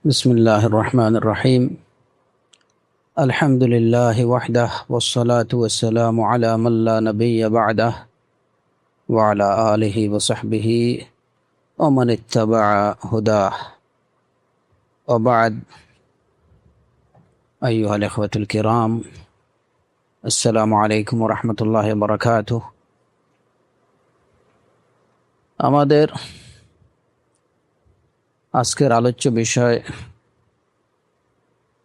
بسم الله الرحمن الرحيم. الحمد لله وحده والصلاة والسلام على من لا نبي بعده وعلى آله وصحبه ومن اتبع هداه. وبعد، أيها الإخوة الكرام، السلام عليكم ورحمة الله وبركاته. আমাদের আজকের আলোচ্য বিষয়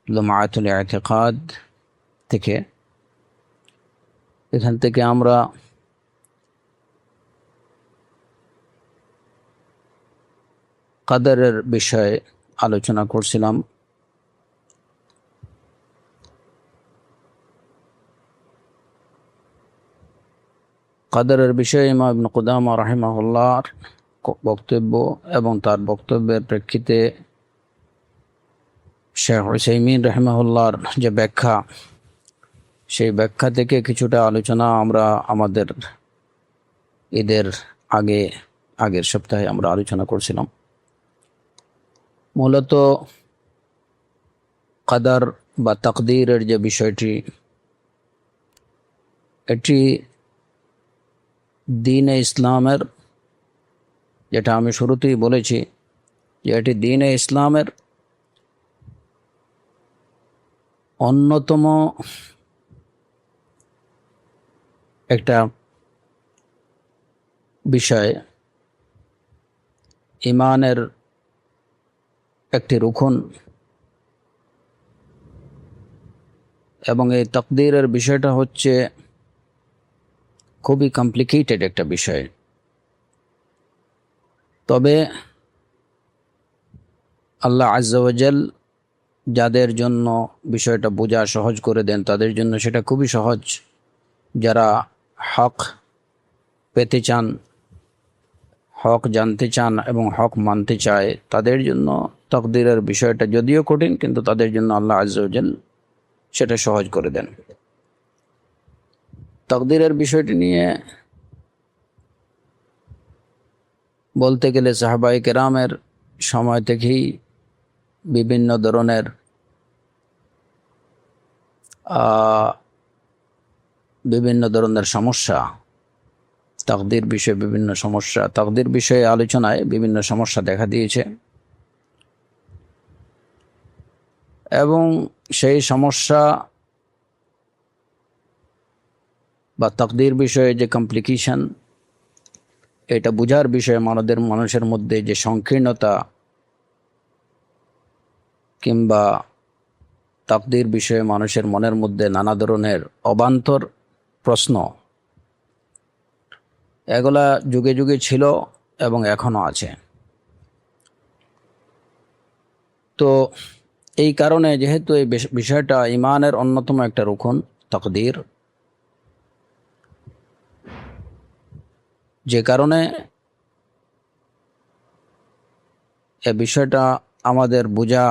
লুমাআতুল ইতিকাদ থেকে এখান থেকে আমরা কদরের বিষয়ে আলোচনা করছিলাম। কদরের বিষয়ে ইমাম ইবনে কুদামা রাহিমাহুল্লাহর বক্তব্য এবং তার বক্তব্যের প্রেক্ষিতে শেখ উসাইমিন রাহিমাহুল্লাহর যে ব্যাখ্যা, সেই ব্যাখ্যা থেকে কিছুটা আলোচনা আমরা আমাদের ঈদের আগের সপ্তাহে আমরা আলোচনা করছিলাম। মূলত কদর বা তাকদীরের যে বিষয়টি, এটি দ্বীনে ইসলামের, যেটা আমি শুরুতেই বলেছি যে এটি দ্বীনে ইসলামের অন্যতম একটা বিষয়, ইমানের একটি রুকন, এবং এই তাকদীরের বিষয়টা হচ্ছে খুবই কমপ্লিকেটেড একটা বিষয়। তবে আল্লাহ আজ্জা ওয়া জাল যাদের জন্য বিষয়টা বোঝা সহজ করে দেন, তাদের জন্য সেটা খুবই সহজ। যারা হক পেতে চান, হক জানতে চান এবং হক মানতে চায়, তাদের জন্য তাকদীরের বিষয়টা যদিও কঠিন, কিন্তু তাদের জন্য আল্লাহ আজ্জা ওয়া জাল সেটা সহজ করে দেন। তাকদীরের বিষয়টি নিয়ে বলতে গেলে সাহাবায়ে কেরামের সময় থেকেই বিভিন্ন ধরনের সমস্যা, তাকদীর বিষয়ে বিভিন্ন সমস্যা, তাকদীর বিষয়ে আলোচনায় বিভিন্ন সমস্যা দেখা দিয়েছে, এবং সেই সমস্যা বা তাকদীর বিষয়ে যে কমপ্লিকেশন, এটা বোঝার বিষয়ে মানুষের মধ্যে যে সংকীর্ণতা, কিংবা তাকদীর বিষয়ে মানুষের মনের মধ্যে নানা ধরনের অবান্তর প্রশ্ন, এগুলা যুগে যুগে ছিল এবং এখনো আছে। তো এই কারণে, যেহেতু এই বিষয়টা ইমানের অন্যতম একটা রুকন তাকদীর, যে কারণে এই বিষয়টা আমাদের বোঝা,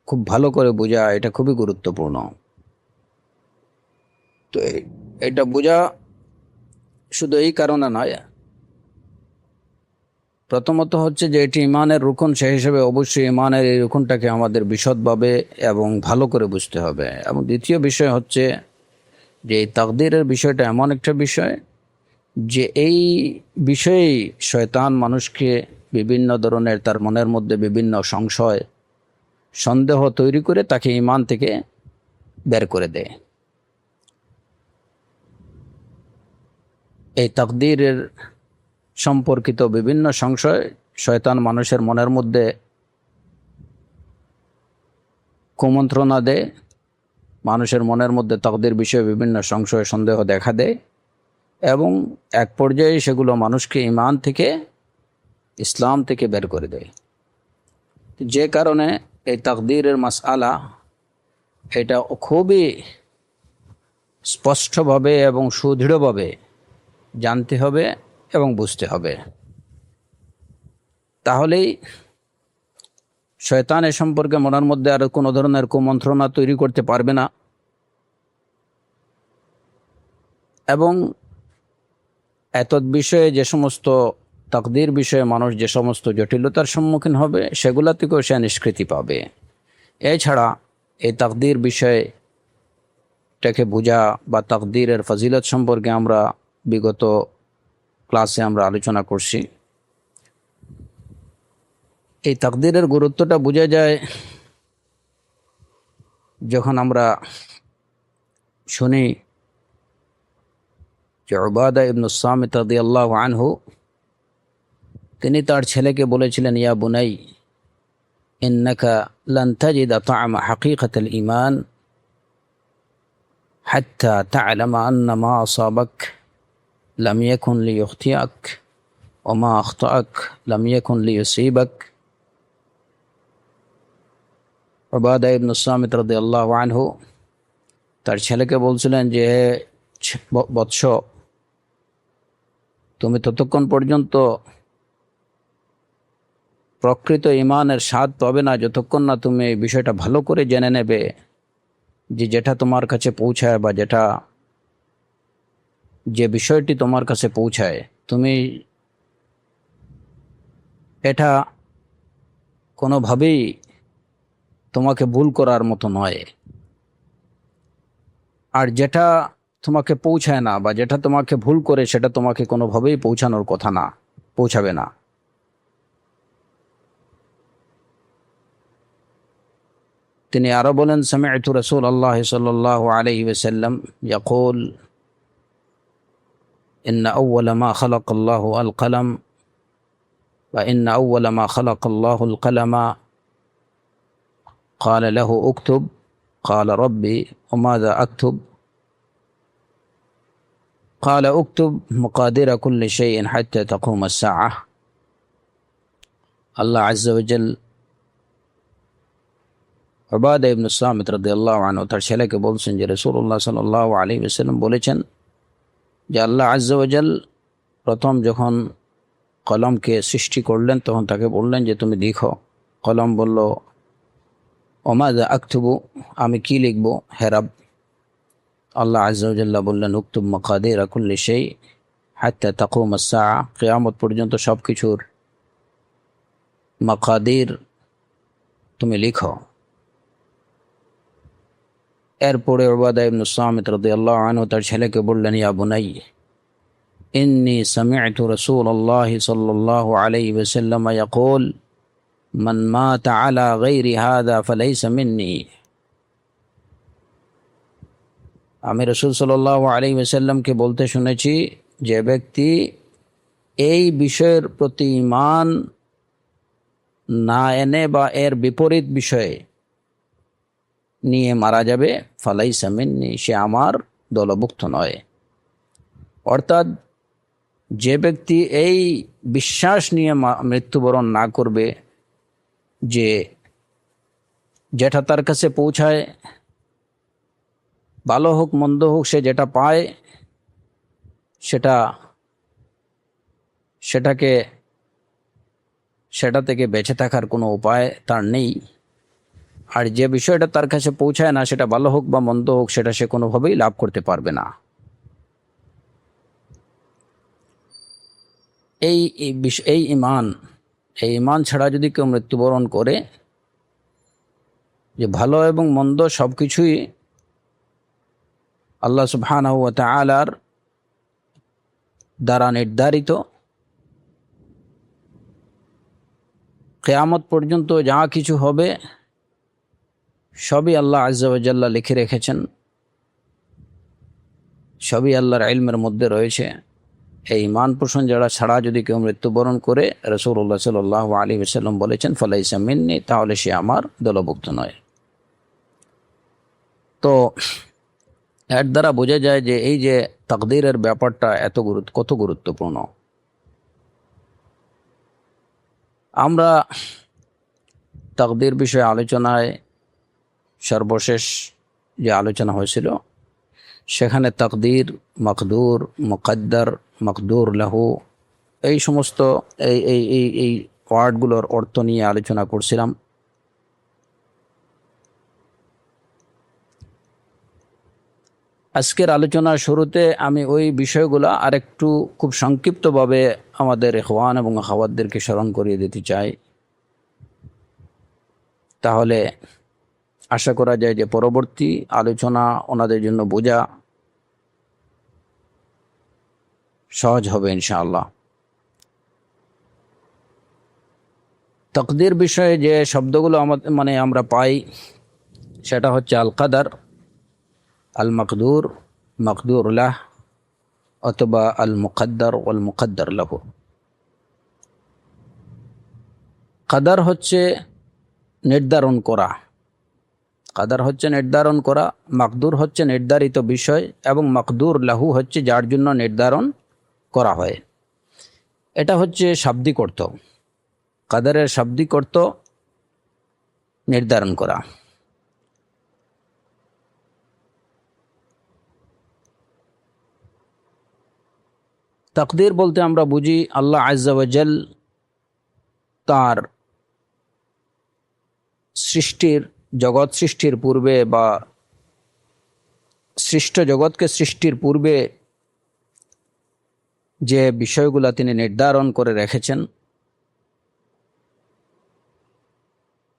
খুব ভালো করে বোঝা, এটা খুবই গুরুত্বপূর্ণ। তো এটা বোঝা শুধু এই কারণে নয়, প্রথমত হচ্ছে যে এটি ইমানের রুকন, সেই হিসেবে অবশ্যই ইমানের এই রুকনটাকে আমাদের বিশদভাবে এবং ভালো করে বুঝতে হবে। এবং দ্বিতীয় বিষয় হচ্ছে যে এই তাকদীরের বিষয়টা এমন একটা বিষয় যে এই বিষয়েই শয়তান মানুষকে বিভিন্ন ধরনের, তার মনের মধ্যে বিভিন্ন সংশয়, সন্দেহ তৈরি করে তাকে ইমান থেকে বের করে দেয়। এই তাকদীরের সম্পর্কিত বিভিন্ন সংশয় শয়তান মানুষের মনের মধ্যে কুমন্ত্রণা দেয়, মানুষের মনের মধ্যে তাকদীর বিষয়ে বিভিন্ন সংশয় সন্দেহ দেখা দেয়, এবং এক পর্যায়ে সেগুলো মানুষকে ইমান থেকে, ইসলাম থেকে বের করে দেয়। যে কারণে এই তাকদীরের মাসআলা, এটা খুবই স্পষ্টভাবে এবং সুদৃঢ়ভাবে জানতে হবে এবং বুঝতে হবে। তাহলেই শয়তান এ সম্পর্কে মনের মধ্যে আর কোনো ধরনের কুমন্ত্রণা তৈরি করতে পারবে না, এবং এতদ বিষয়ে যে সমস্ত তাকদীর বিষয়ে মানুষ যে সমস্ত জটিলতার সম্মুখীন হবে সেগুলা থেকেও সে নিষ্কৃতি পাবে। এছাড়া এই তাকদীর বিষয়টাকে বোঝা বা তাকদীরের ফজিলত সম্পর্কে আমরা বিগত ক্লাসে আমরা আলোচনা করছি। এই তাকদীরের গুরুত্বটা বোঝা যায় যখন আমরা শুনি যে উবাদা ইবনে সামিত রাদিয়াল্লাহু আনহু তিনি তার ছেলেকে বলেছিলেন, ইয়া বুনাই ইন্নাকা লান তাজিদা তা'আমা হাকীকাতাল ঈমান হাত্তা তা'লামা আন্না মা আসাবাক লাম ইয়াকুন লিইখতিআক ওয়া মা আখতাআক লাম ইয়াকুন লিইসীবাক। উবাদা ইবনে সামিত রাদিয়াল্লাহু আনহু তার ছেলেকে বলছিলেন যে, হে বৎস, তুমি ততক্ষণ পর্যন্ত প্রকৃত ঈমানের স্বাদ পাবে না যতক্ষণ না তুমি এই বিষয়টা ভালো করে জেনে নেবে যে যেটা তোমার কাছে পৌঁছায় বা যে বিষয়টি তোমার কাছে পৌঁছায় তুমি এটা কোনোভাবেই তোমাকে ভুল করার মতো নয়, আর যেটা তোমাকে পৌঁছায় না বা যেটা তোমাকে ভুল করে সেটা তোমাকে কোনোভাবেই পৌঁছানোর কথা না, পৌঁছাবে না। তিনি আরো বলেন, সামি'তু রাসূলুল্লাহ সাল্লাল্লাহু আলাইহি ওয়াসাল্লাম ইয়াকুল ইন্না আউওয়ালা মা খালাকাল্লাহু আল কলম ওয়া ইন্না আউওয়ালা মা খালাকাল্লাহু আল কলমা ক্বালা লাহু উকতুব ক্বালা রাব্বি ওয়া মাযা আকতুব ক্বালা উকতুব মাকাদিরা কুল্লি শাইইন হাত্তা তাকুম আস-সাআহ। আল্লাহ আযজা ওয়া জাল উবাদা ইবনে সামিত রাদিয়াল্লাহু আনহু তার ছেলেকে বলছেন যে রাসূলুল্লাহ সাল্লাল্লাহু আলাইহি ওয়াসাল্লাম বলেছেন যে আল্লাহ আযজা ওয়া জাল প্রথম যখন কলমকে সৃষ্টি করলেন তখন তাকে বললেন যে তুমি লিখো। কলম বলল, ওমাযা আকতুবু, আমি কি লিখব হে রব? আল্লাহ আযজা ওয়া জাল্লা বললেন, উকতুব মাকাদিরা কুল্লি শাই হাত্তা তাকুম আস-সাআহ, কিয়ামত পর্যন্ত সব কিছুর মাকাদির তুমি লিখো। এরপরে উবাদা ইবনে সামিত রাদিয়াল্লাহু আনহু তার ছেলেকে বললেন, ইয়া বুনাই ইন্নী সামি'তু রাসূলুল্লাহ সাল্লাল্লাহু আলাইহি ওয়াসাল্লাম ইয়াকুল মান মাতা আলা গায়রি হাযা ফালাইসা মিন্নী। আমি রাসূল সাল্লাল্লাহু আলাইহি ওয়াসাল্লামকে বলতে শুনেছি, যে ব্যক্তি এই বিষয়ের প্রতি ঈমান না এনে বা এর বিপরীত বিষয়ে নিয়ে মারা যাবে, ফালাইসা মিন্নী, সে আমার দলভুক্ত নয়। অর্থাৎ যে ব্যক্তি এই বিশ্বাস নিয়ে মৃত্যুবরণ না করবে যে যেটা তার কাছে পৌঁছায়, ভালো হোক মন্দ হোক, সে যেটা পায় সেটা থেকে বেঁচে থাকার কোনো উপায় তার নেই, আর যে বিষয়টা তার কাছে পৌঁছায় না, সেটা ভালো হোক বা মন্দ হোক, সেটা সে কোনোভাবেই লাভ করতে পারবে না। এই ঈমান ছাড়া যদি কেউ মৃত্যুবরণ করে, যে ভালো এবং মন্দ সব কিছুই আল্লাহ সুবহানাহু ওয়া তাআলার দ্বারা নির্ধারিত, কিয়ামত পর্যন্ত যা কিছু হবে সবই আল্লাহ আযজা ওয়া জাল্লা লিখে রেখেছেন, সবই আল্লাহর ইলমের মধ্যে রয়েছে। এই ঈমান পোষণ ছাড়া যদি কেউ মৃত্যুবরণ করে, রাসূলুল্লাহ সাল্লাল্লাহু আলাইহি ওয়াসাল্লাম বলেছেন, ফালাইসা মিন্নী, তাহলে সে আমার দলভুক্ত নয়। তো এর দ্বারা বোঝা যায় যে এই যে তাকদীরের ব্যাপারটা কত গুরুত্বপূর্ণ। আমরা তাকদীর বিষয়ে আলোচনায় সর্বশেষ যে আলোচনা হয়েছিল সেখানে তাকদীর, মাকদুর, মুকদ্দার, মাকদুর লাহু, এই সমস্ত এই এই এই এই ওয়ার্ডগুলোর অর্থ নিয়ে আলোচনা করছিলাম। আজকের আলোচনার শুরুতে আমি ওই বিষয়গুলো আরেকটু খুব সংক্ষিপ্তভাবে আমাদের ইখওয়ান এবং আখাওয়াতদেরকে স্মরণ করিয়ে দিতে চাই, তাহলে আশা করা যায় যে পরবর্তী আলোচনা ওনাদের জন্য বোঝা সহজ হবে ইনশাআল্লাহ। তাকদীর বিষয়ে যে শব্দগুলো আমাদের আমরা পাই সেটা হচ্ছে আল কাদার, আল মাকদুর, মাকদুর লাহ, অথবা আল মুকদ্দার ওয়াল মুকদ্দার লাহু। কাদার হচ্ছে নির্ধারণ করা, কাদার হচ্ছে নির্ধারণ করা, মাকদুর হচ্ছে নির্ধারিত বিষয়, এবং মাকদুর লাহু হচ্ছে যার জন্য নির্ধারণ করা হয়। এটা হচ্ছে শাব্দিক অর্থ। কাদারের শাব্দিক অর্থ নির্ধারণ করা। তাকদীর বলতে আমরা বুঝি আল্লাহ আজ্জা ওয়া জাল তার সৃষ্টির, জগৎ সৃষ্টির পূর্বে বা সৃষ্ট জগৎকে সৃষ্টির পূর্বে যে বিষয়গুলো তিনি নির্ধারণ করে রেখেছেন,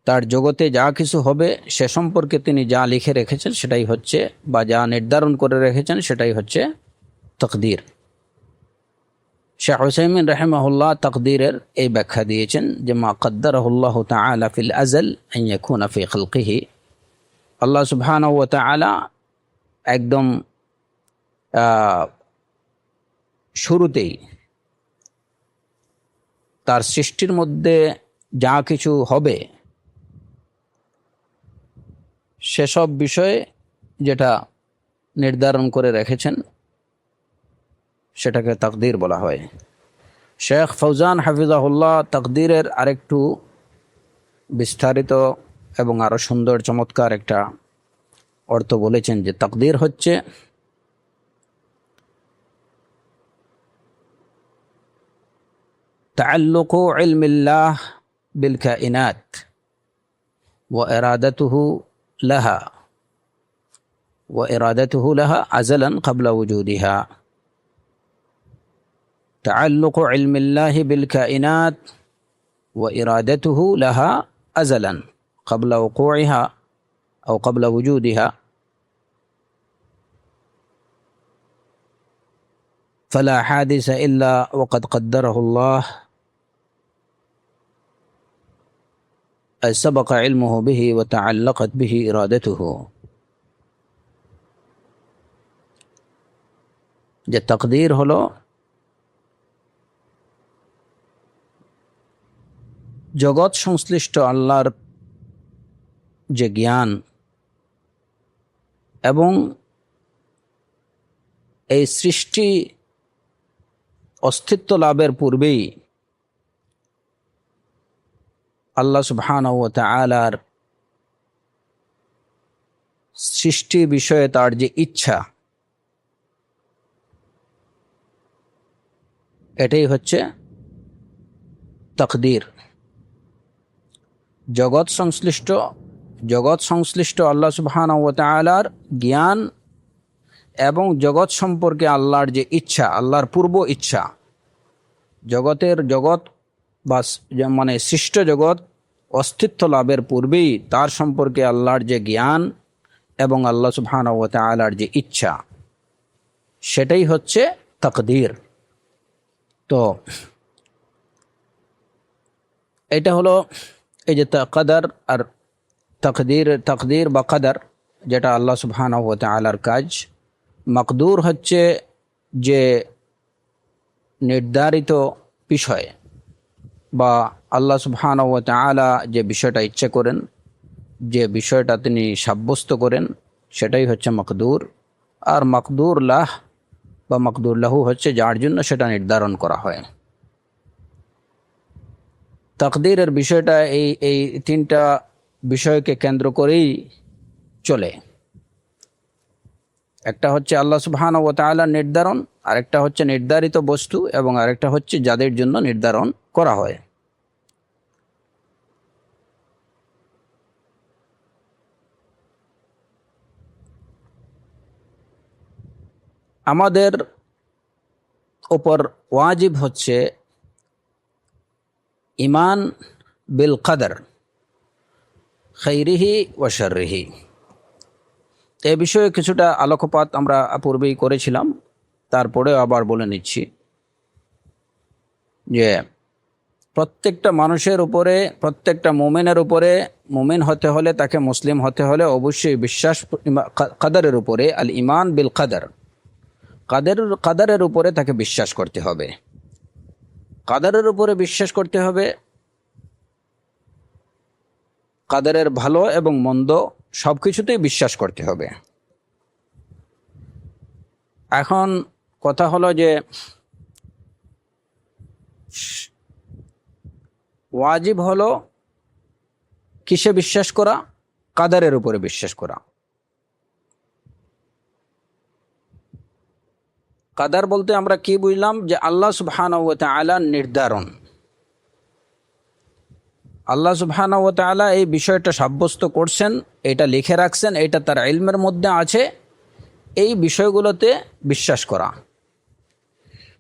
তার জগতে যা কিছু হবে সে সম্পর্কে তিনি যা লিখে রেখেছেন সেটাই হচ্ছে, বা যা নির্ধারণ করে রেখেছেন সেটাই হচ্ছে তাকদীর। শাইখ উসাইমিন রাহিমাহুল্লাহ তাকদীরের এই ব্যাখ্যা দিয়েছেন যে মা কদ্দারাহুল্লাহু তাআলা ফিল আযাল আন ইয়াকুনা ফি খালকিহি। আল্লাহ সুবহানাহু ওয়া তাআলা একদম শুরুতেই তার সৃষ্টির মধ্যে যা কিছু হবে সেসব বিষয়ে যেটা নির্ধারণ করে রেখেছেন সেটাকে তাকদীর বলা হয়। শেখ ফৌজান হাফিজাহুল্লাহ তাকদীরের আরেকটু বিস্তারিত এবং আরও সুন্দর চমৎকার একটা অর্থ বলেছেন যে তাকদীর হচ্ছে তাআল্লুকু ইলমিল্লাহ বিল কায়িনাত ওয়া ইরাদাতুহু লাহা আযালান ক্বাবলা ওয়ুজুদিহা। تعلق علم الله بالكائنات وإرادته لها أزلا قبل وقوعها أو قبل وجودها، فلا حادث إلا وقد قدره الله أي سبق علمه به وتعلقت به إرادته. যে তাকদীর হলো জগৎ সংশ্লিষ্ট আল্লাহর যে জ্ঞান, এবং এই সৃষ্টি অস্তিত্ব লাভের পূর্বেই আল্লাহ সুবহানাহু ওয়া তাআলার সৃষ্টি বিষয়ে তার যে ইচ্ছা, এটাই হচ্ছে তাকদীর। জগৎ সংশ্লিষ্ট আল্লাহ সুবহানাহু ওয়া তাআলার জ্ঞান এবং জগৎ সম্পর্কে আল্লাহর যে ইচ্ছা, আল্লাহর পূর্ব ইচ্ছা, জগৎ বা মানে সৃষ্ট জগৎ অস্তিত্ব লাভের পূর্বেই তার সম্পর্কে আল্লাহর যে জ্ঞান এবং আল্লাহ সুবহানাহু ওয়া তাআলার যে ইচ্ছা, সেটাই হচ্ছে তাকদীর। তো এটা হলো এই যে কাদার আর তাকদীর বা কাদার, যেটা আল্লাহ সুবহানাহু ওয়া তাআলার কাজ। মাকদুর হচ্ছে যে নির্ধারিত বিষয়, বা আল্লাহ সুবহানাহু ওয়া তাআলা যে বিষয়টা ইচ্ছা করেন, যে বিষয়টা তিনি সাব্যস্ত করেন, সেটাই হচ্ছে মাকদুর। আর মাকদুর লাহ বা মাকদুর লাহু হচ্ছে যার জন্য সেটা নির্ধারণ করা হয়। তাকদীরের বিষয়টা এই তিনটা বিষয়কে কেন্দ্র করেই চলে। একটা হচ্ছে আল্লাহ সুবহানাহু ওয়া তাআলার নির্ধারণ, আরেকটা হচ্ছে নির্ধারিত বস্তু, এবং আরেকটা হচ্ছে যাদের জন্য নির্ধারণ করা হয়। আমাদের ওপর ওয়াজিব হচ্ছে ইমান বিল কদর খাইরিহি ওয়া শাররিহি। এ বিষয়ে কিছুটা আলোকপাত আমরা পূর্বেই করেছিলাম, তারপরে আবার বলে নিচ্ছি যে প্রত্যেকটা মানুষের উপরে, প্রত্যেকটা মুমিনের উপরে, মুমিন হতে হলে, তাকে মুসলিম হতে হলে অবশ্যই বিশ্বাস কদরের উপরে, আল ইমান বিল কদর, কদরের উপরে তাকে বিশ্বাস করতে হবে। কদরের উপরে বিশ্বাস করতে হবে, কদরের ভালো এবং মন্দ সব কিছুতেই বিশ্বাস করতে হবে। এখন কথা হলো যে ওয়াজিব হলো কিসে বিশ্বাস করা? কদরের উপরে বিশ্বাস করা। কদর বলতে আমরা কি বুঝলাম? যে আল্লাহ সুবহানাহু ওয়া তাআলার নির্ধারণ। আল্লাহ সুবহানাহু ওয়া তাআলা এই বিষয়টা সাব্যস্ত করছেন, এটা লিখে রাখছেন, এটা তার ইলমের মধ্যে আছে, এই বিষয়গুলোতে বিশ্বাস করা।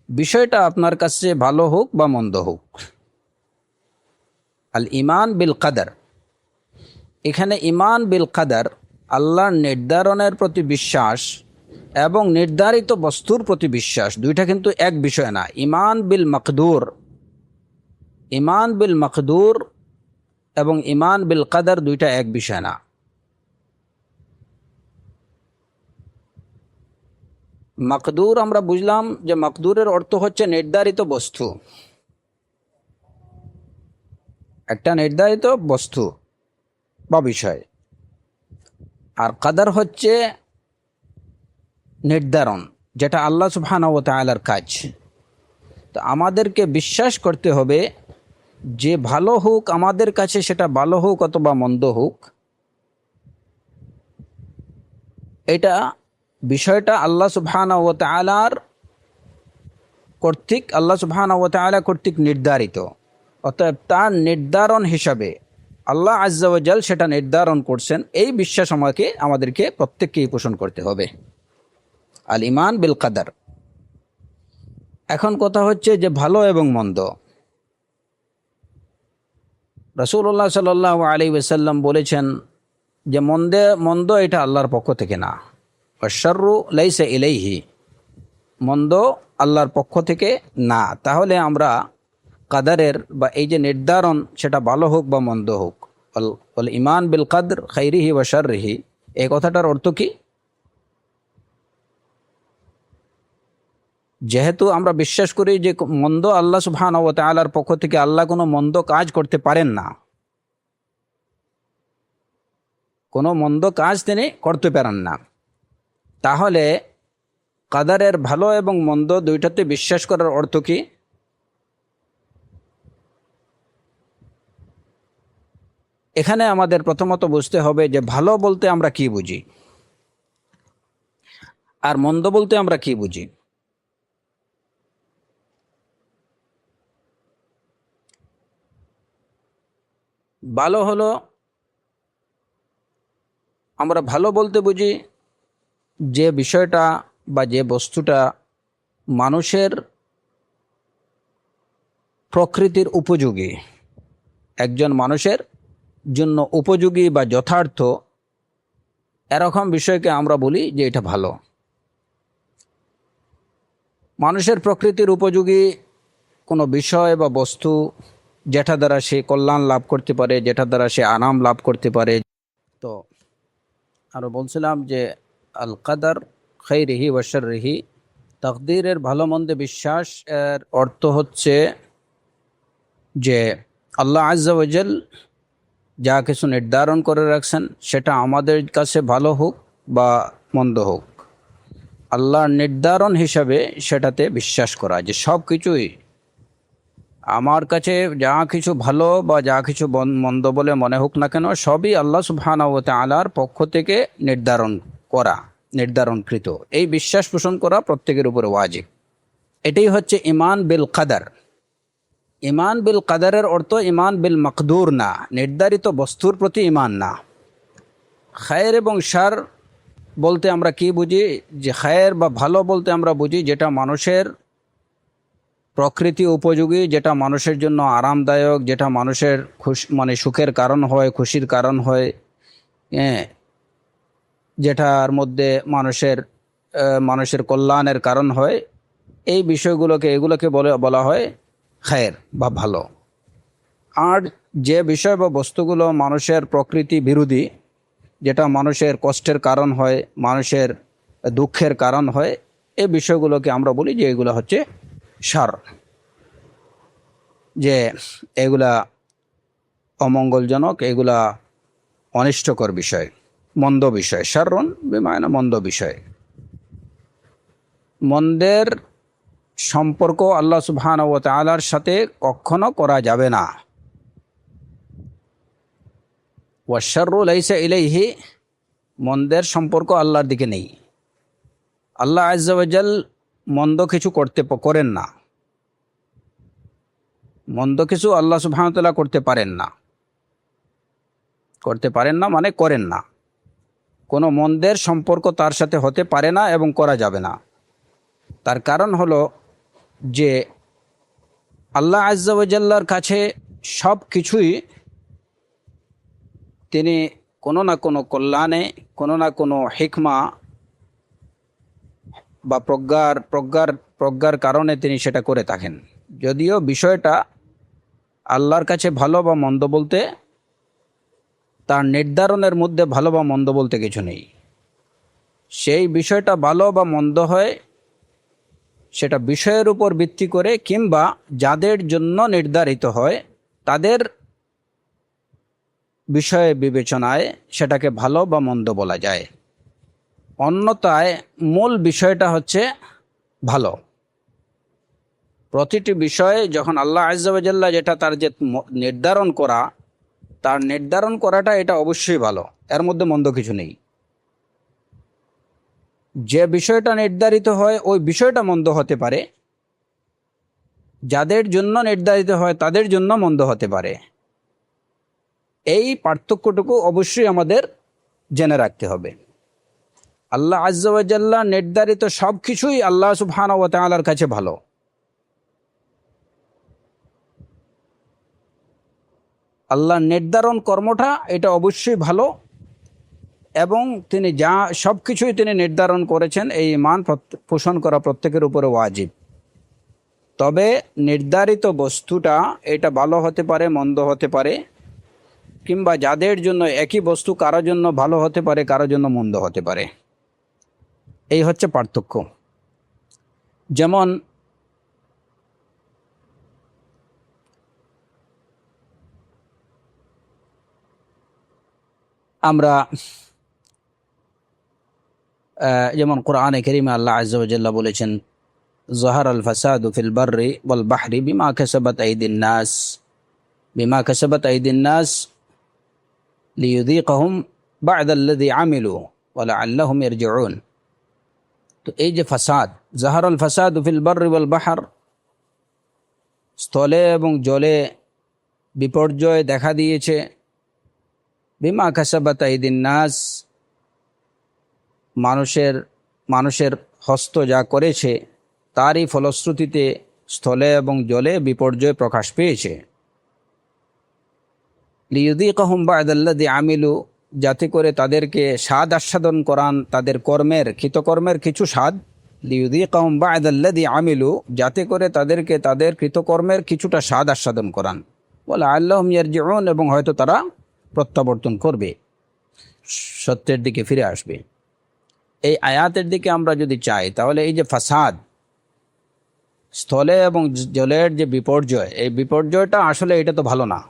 বিষয়টা আপনার কাছে ভালো হোক বা মন্দ হোক, আল ইমান বিল কদর। এখানে ইমান বিল কদর, আল্লাহর নির্ধারণের প্রতি বিশ্বাস এবং নির্ধারিত বস্তুর প্রতি বিশ্বাস, দুইটা কিন্তু এক বিষয় না। ইমান বিল মকদুর, ইমান বিল মকদুর এবং ইমান বিল কদর দুইটা এক বিষয় না। মকদুর আমরা বুঝলাম যে মকদুরের অর্থ হচ্ছে নির্ধারিত বস্তু, একটা নির্ধারিত বস্তু বা বিষয়। আর কদর হচ্ছে নির্ধারণ, যেটা আল্লাহ সুবহানাহু ওয়া তাআলার কাজ। তো আমাদেরকে বিশ্বাস করতে হবে যে ভালো হোক আমাদের কাছে, সেটা ভালো হোক অথবা মন্দ হোক, এটা বিষয়টা আল্লাহ সুবহানাহু ওয়া তাআলার কর্তৃক, আল্লাহ সুবহানাহু ওয়া তাআলা কর্তৃক নির্ধারিত। অতএব তার নির্ধারণ হিসাবে আল্লাহ আজ্জা ওয়া জাল সেটা নির্ধারণ করছেন, এই বিশ্বাস আমাদেরকে প্রত্যেককেই পোষণ করতে হবে। আল ইমান বিল কদর। এখন কথা হচ্ছে যে ভালো এবং মন্দ। রাসূলুল্লাহ সাল্লাল্লাহু আলাইহি ওয়াসাল্লাম বলেছেন যে মন্দ এটা আল্লাহর পক্ষ থেকে না, ওয়াশ-শাররু লাইসা ইলাইহি, মন্দ আল্লাহর পক্ষ থেকে না। তাহলে আমরা কদরের বা এই যে নির্ধারণ, সেটা ভালো হোক বা মন্দ হোক, আল ইমান বিল কদর খাইরিহি ওয়া শাররিহি, এই কথাটার অর্থ কি? যেহেতু আমরা বিশ্বাস করি যে মন্দ আল্লাহ সুবহানাহু ওয়া তাআলার পক্ষ থেকে, আল্লাহ কোনো মন্দ কাজ করতে পারেন না, কোনো মন্দ কাজ তিনি করতে পারেন না, তাহলে কদরের ভালো এবং মন্দ দুইটাতে বিশ্বাস করার অর্থ কি? এখানে আমাদের প্রথমত বুঝতে হবে যে ভালো বলতে আমরা কি বুঝি আর মন্দ বলতে আমরা কি বুঝি। ভালো হলো, আমরা ভালো বলতে বুঝি যে বিষয়টা বা যে বস্তুটা মানুষের প্রকৃতির উপযোগী, একজন মানুষের জন্য উপযোগী বা যথার্থ, এরকম বিষয়কে আমরা বলি যে এটা ভালো। মানুষের প্রকৃতির উপযোগী কোনো বিষয় বা বস্তু, যেটা দ্বারা সে কল্যাণ লাভ করতে পারে, যেটা দ্বারা সে আরাম লাভ করতে পারে। তো আরও বলছিলাম যে আল কদর খাইরিহি ওয়া শাররিহি, তাকদীরের ভালো মন্দে বিশ্বাস এর অর্থ হচ্ছে যে আল্লাহ আজ্জা ওয়া জাল যা কিছু নির্ধারণ করে রাখছেন, সেটা আমাদের কাছে ভালো হোক বা মন্দ হোক, আল্লাহর নির্ধারণ হিসাবে সেটাতে বিশ্বাস করা, যে সব কিছুই আমার কাছে যা কিছু ভালো বা যা কিছু মন্দ বলে মনে হোক না কেন, সবই আল্লাহ সুবহানাহু ওয়া তাআলার পক্ষ থেকে নির্ধারণকৃত। এই বিশ্বাস পোষণ করা প্রত্যেকের উপরে ওয়াজিব। এটাই হচ্ছে ইমান বিল কদর। ইমান বিল কদরের অর্থ ইমান বিল মকদুর না, নির্ধারিত বস্তুর প্রতি ইমান না। খায়ের এবং শার বলতে আমরা কি বুঝি? যে খায়ের বা ভালো বলতে আমরা বুঝি যেটা মানুষের প্রকৃতি উপযোগী, যেটা মানুষের জন্য আরামদায়ক, যেটা মানুষের মানে সুখের কারণ হয়, খুশির কারণ হয়, হ্যাঁ, যেটার মধ্যে মানুষের কল্যাণের কারণ হয়, এই এগুলোকে বলা হয় খায়ের বা ভালো। আর যে বিষয় বা বস্তুগুলো মানুষের প্রকৃতি বিরোধী, যেটা মানুষের কষ্টের কারণ হয়, মানুষের দুঃখের কারণ হয়, এই বিষয়গুলোকে আমরা বলি যে এগুলো হচ্ছে শার, যে এগুলা অমঙ্গলজনক, এগুলা অনিষ্টকর বিষয়, মন্দ বিষয়। শাররুন বিমায়না মন্দ বিষয়। মন্দের সম্পর্ক আল্লাহ সুবহানাহু ওয়া তাআলার সাথে কখনো করা যাবে না। ওয়াশাররু লাইসা ইলাইহি, মন্দের সম্পর্ক আল্লাহর দিকে নেই। আল্লাহ আযজা ওয়া জাল মন্দ কিছু করেন না। মন্দ কিছু আল্লাহ সুবহানাহু ওয়া তাআলা করতে পারেন না মানে করেন না। কোনো মন্দের সম্পর্ক তার সাথে হতে পারে না এবং করা যাবে না। তার কারণ হলো যে আল্লাহ আযজা ওয়া জাল্লার কাছে সব কিছুই তিনি কোনো না কোনো কল্যাণে, কোনো না কোনো হিকমা বা প্রজ্ঞার কারণে তিনি সেটা করে থাকেন। যদিও বিষয়টা আল্লাহর কাছে ভালো বা মন্দ বলতে, তার নির্ধারণের মধ্যে ভালো বা মন্দ বলতে কিছু নেই। সেই বিষয়টা ভালো বা মন্দ হয় সেটা বিষয়ের উপর ভিত্তি করে, কিংবা যাদের জন্য নির্ধারিত হয় তাদের বিষয়ে বিবেচনায় সেটাকে ভালো বা মন্দ বলা যায়। অন্যথায় মূল বিষয়টা হচ্ছে ভালো। প্রতিটি বিষয়ে যখন আল্লাহ আযজা ওয়া জাল্লা যেটা তার যে নির্ধারণ করাটা এটা অবশ্যই ভালো, এর মধ্যে মন্দ কিছু নেই। যে বিষয়টা নির্ধারিত হয় ওই বিষয়টা মন্দ হতে পারে, যাদের জন্য নির্ধারিত হয় তাদের জন্য মন্দ হতে পারে। এই পার্থক্যটুকু অবশ্যই আমাদের জেনে রাখতে হবে। আল্লাহ আযজা ওয়া জাল্লা নির্ধারিত সব কিছুই আল্লাহ সুবহানাহু ওয়া তাআলার কাছে ভালো। আল্লাহ নির্ধারণ কর্মটা এটা অবশ্যই ভালো, এবং তিনি যা সব কিছুই তিনি নির্ধারণ করেছেন, এই ঈমান পোষণ করা প্রত্যেকের উপরে ওয়াজিব। তবে নির্ধারিত বস্তুটা এটা ভালো হতে পারে, মন্দ হতে পারে, কিংবা যাদের জন্য একই বস্তু কারোর জন্য ভালো হতে পারে, কারোর জন্য মন্দ হতে পারে। এই হচ্ছে পার্থক্য। যেমন আমরা যেমন কোরআনে কারীমে আল্লাহ আযজা ওয়া জাল্লা বলেছেন, যাহারাল ফাসাদু ফিল বাররি ওয়াল বাহরি বিমা কাসাবাত আইদিন নাস লিয়ুযীকাহুম বা'দাল্লাযী আমিলু ওয়া লাআল্লাহুম ইয়ারজিউন। তো এই যে ফাসাদ, যাহারাল ফাসাদু ফিল বাররি ওয়াল বাহর, স্থলে এবং জলে বিপর্যয় দেখা দিয়েছে, বিমা কাসাবাত আইদিন নাস, মানুষের হস্ত যা করেছে তারই ফলশ্রুতিতে স্থলে এবং জলে বিপর্যয় প্রকাশ পেয়েছে। লিয়ুযীকাহুম বা'দাল্লাযী আমিলু, যাতে করে তাদেরকে স্বাদ আস্বাদন করান তাদের কৃতকর্মের কিছু স্বাদ। লিয়ুযীকাহুম বা'দাল্লাযী আমিলু, যাতে করে তাদেরকে তাদের কৃতকর্মের কিছুটা স্বাদ আস্বাদন করান। ওয়া লাআল্লাহুম ইয়ারজিউন, এবং হয়তো তারা প্রত্যাবর্তন করবে, সত্যের দিকে ফিরে আসবে। এই আয়াতের দিকে আমরা যদি চাই, তাহলে এই যে ফাসাদ, স্থলে এবং জলের যে বিপর্যয়, এই বিপর্যয়টা আসলে এটা তো ভালো না।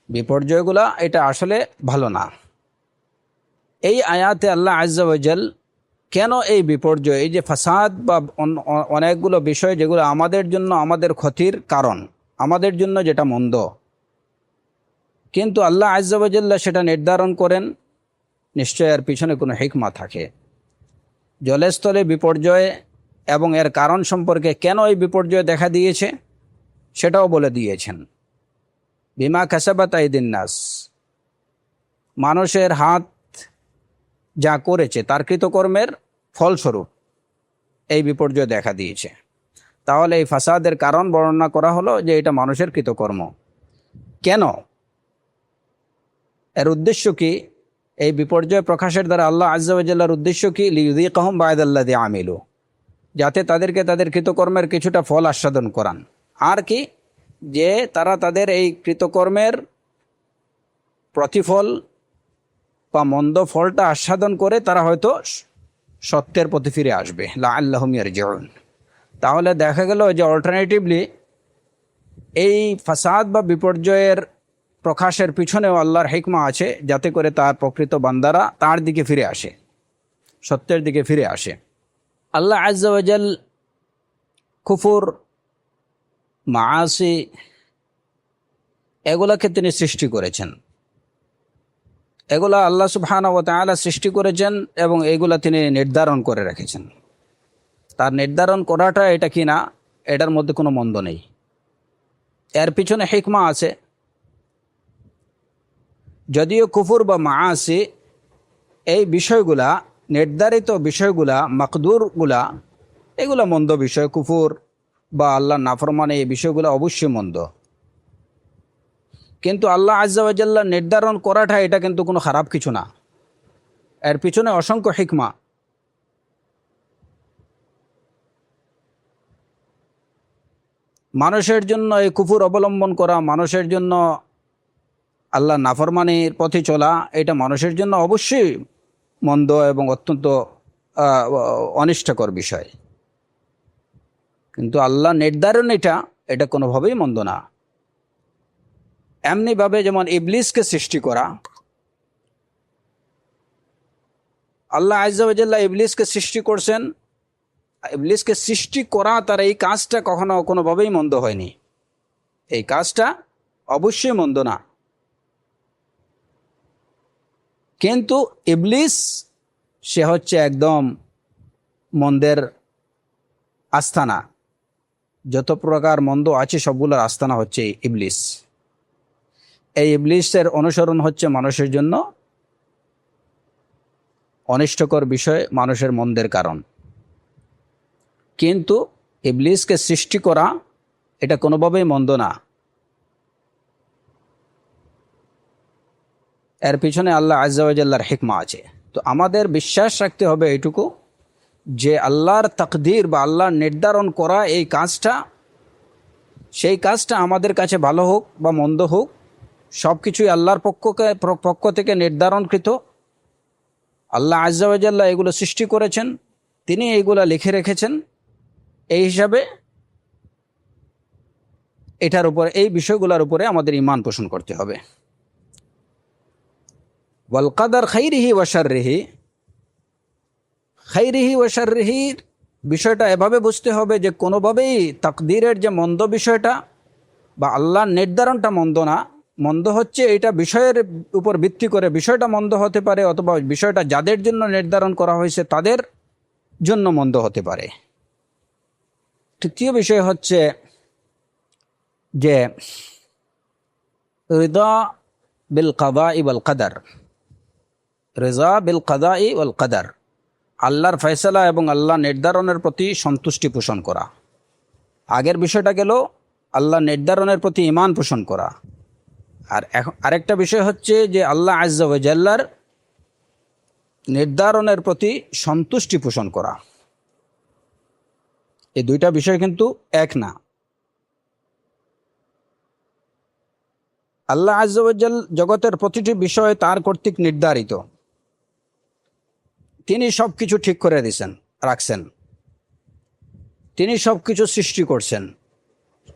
বিপর্যয়গুলা এটা আসলে ভালো না। এই আয়াতে আল্লাহ আযজা ওয়া জাল কেন এই বিপর্যয়, এই যে ফাসাদ বা অনেকগুলো বিষয় যেগুলো আমাদের জন্য আমাদের ক্ষতির কারণ, আমাদের জন্য যেটা মন্দ, কিন্তু আল্লাহ আযজা ওয়া জাল্লা সেটা নির্ধারণ করেন, নিশ্চয় এর পিছনে কোনো হিকমা থাকে। জলস্থলে বিপর্যয় এবং এর কারণ সম্পর্কে কেন এই বিপর্যয় দেখা দিয়েছে সেটাও বলে দিয়েছেন। বিমা কাসাবাত আইদিন নাস, মানুষের হাত যা করেছে তার কৃতকর্মের ফলস্বরূপ এই বিপর্যয় দেখা দিয়েছে। তাহলে এই ফাসাদের কারণ বর্ণনা করা হলো যে এটা মানুষের কৃতকর্ম। কেন? এর উদ্দেশ্য কি? এই বিপর্যয় প্রকাশের দ্বারা আল্লাহ আজ্জা ওয়া জাল্লার উদ্দেশ্য কি? লিইউযীকাহুম বা'দাল্লাযী আমিলু, যাতে তাদেরকে তাদের কৃতকর্মের কিছুটা ফল আস্বাদন করান। আর কি? যে তারা তাদের এই কৃতকর্মের প্রতিফল বা মন্দ ফলটা আস্বাদন করে তারা হয়তো সত্যের প্রতি ফিরে আসবে, লাআল্লাহুম ইয়ারজিউন। তাহলে দেখা গেল যে অল্টারনেটিভলি এই ফাসাদ বা বিপর্যয়ের প্রকাশের পিছনেও আল্লাহর হিকমা আছে, যাতে করে তার প্রকৃত বান্দারা তার দিকে ফিরে আসে, সত্যের দিকে ফিরে আসে। আল্লাহ আজ্জা ওয়া জাল কুফর, মাআসি এগুলাকে তিনি সৃষ্টি করেছেন। এগুলা আল্লাহ সুবহানাহু ওয়া তাআলা সৃষ্টি করেছেন এবং এগুলা তিনি নির্ধারণ করে রেখেছেন। তার নির্ধারণ করাটা এটা কি না, এটার মধ্যে কোনো মন্দ নেই, এর পিছনে হিকমা আছে। যদিও কুফর বা মাআসি এই বিষয়গুলা, নির্ধারিত বিষয়গুলা, মাকদুরগুলা, এগুলা মন্দ বিষয়। কুফর বা আল্লাহ নাফরমানি এই বিষয়গুলো অবশ্যই মন্দ, কিন্তু আল্লাহ আজ্জা ওয়া জাল্লা নির্ধারণ করাটা এটা কিন্তু কোনো খারাপ কিছু না, এর পিছনে অসংখ্য হিকমা। মানুষের জন্য এই কুফর অবলম্বন করা, মানুষের জন্য আল্লাহ নাফরমানির পথে চলা, এটা মানুষের জন্য অবশ্যই মন্দ এবং অত্যন্ত অনিষ্টকর বিষয়। কিন্তু আল্লাহ নির্ধারণ এটা কোনোভাবেই মন্দ না। এমনিভাবে যেমন ইবলিসকে সৃষ্টি করা, আল্লাহ আজ্জা ওয়া জাল্লা ইবলিসকে সৃষ্টি করছেন, ইবলিসকে সৃষ্টি করা তার এই কাজটা কখনো কোনোভাবেই মন্দ হয়নি, এই কাজটা অবশ্যই মন্দ না। কিন্তু ইবলিস সে হচ্ছে একদম মন্দের আস্তানা, যত প্রকার মন্দ আছে সবগুলোর আস্তানা হচ্ছে ইবলিস। এই ইবলিসের অনুসরণ হচ্ছে মানুষের জন্য অনিষ্টকর বিষয়, মানুষের মন্দের কারণ। কিন্তু ইবলিসকে সৃষ্টি করা এটা কোনোভাবেই মন্দ না, এর পিছনে আল্লাহ আজ্জা ওয়া জাল্লার হিকমা আছে। তো আমাদের বিশ্বাস রাখতে হবে এইটুকু, যে আল্লাহর তাকদীর বা আল্লাহর নির্ধারণ করা এই কাজটা, সেই কাজটা আমাদের কাছে ভালো হোক বা মন্দ হোক, সব কিছুই আল্লাহর পক্ষ থেকে নির্ধারণকৃত। আল্লাহ আজ্জা ওয়া জাল্লা এগুলো সৃষ্টি করেছেন, তিনি এইগুলা লিখে রেখেছেন। এই হিসাবে এটার উপরে, এই বিষয়গুলোর উপরে আমাদের ঈমান পোষণ করতে হবে। ওয়াল কাদার খাইরিহি ওয়া শাররিহি, খাইরিহি ওয়া শাররিহির বিষয়টা এভাবে বুঝতে হবে যে কোনোভাবেই তাকদীরের যে মন্দ বিষয়টা বা আল্লাহর নির্ধারণটা মন্দ না, মন্দ হচ্ছে এটা বিষয়ের উপর ভিত্তি করে বিষয়টা মন্দ হতে পারে, অথবা বিষয়টা যাদের জন্য নির্ধারণ করা হয়েছে তাদের জন্য মন্দ হতে পারে। তৃতীয় বিষয় হচ্ছে যে রিদা বিল কাদাই ওয়াল কাদার, রিজা বিল কাদাই ওয়াল কাদার, আল্লাহর ফয়সালা এবং আল্লাহ নির্ধারণের প্রতি সন্তুষ্টি পোষণ করা। আগের বিষয়টা গেল আল্লাহ নির্ধারণের প্রতি ঈমান পোষণ করা, আর আরেকটা বিষয় হচ্ছে যে আল্লাহ আজ্জা ওয়া জাল্লার নির্ধারণের প্রতি সন্তুষ্টি পোষণ করা। এই দুইটা বিষয় কিন্তু এক না। আল্লাহ আজ্জা ওয়া জাল জগতের প্রতিটি বিষয় তার কর্তৃক নির্ধারিত, তিনি সব কিছু ঠিক করে রাখছেন, তিনি সব কিছু সৃষ্টি করছেন,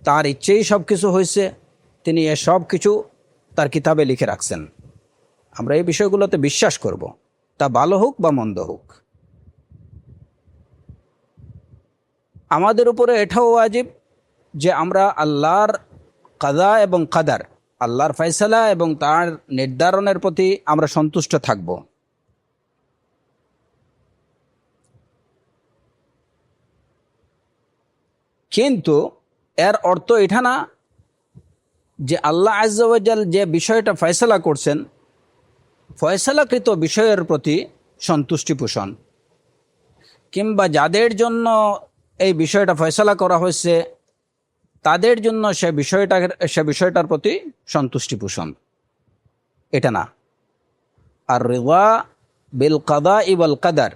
তার ইচ্ছেই সব কিছু হয়েছে, তিনি এ সব কিছু তার কিতাবে লিখে রাখছেন। আমরা এই বিষয়গুলোতে বিশ্বাস করব, তা ভালো হোক বা মন্দ হোক। আমাদের উপরে এটাও ওয়াজিব যে আমরা আল্লাহর কাদা এবং কাদার, আল্লাহর ফয়সালা এবং তার নির্ধারণের প্রতি আমরা সন্তুষ্ট থাকব। কিন্তু এর অর্থ এটা না যে আল্লাহ আজ্জা ওয়া জাল যে বিষয়টা ফয়সালা করছেন, ফয়সালাকৃত বিষয়ের প্রতি সন্তুষ্টি পোষণ, কিংবা যাদের জন্য এই বিষয়টা ফয়সালা করা হয়েছে, তাদের জন্য সে বিষয়টার প্রতি সন্তুষ্টি পোষণ, এটা না। আর রিদা বিল কাদা ওয়াল কাদার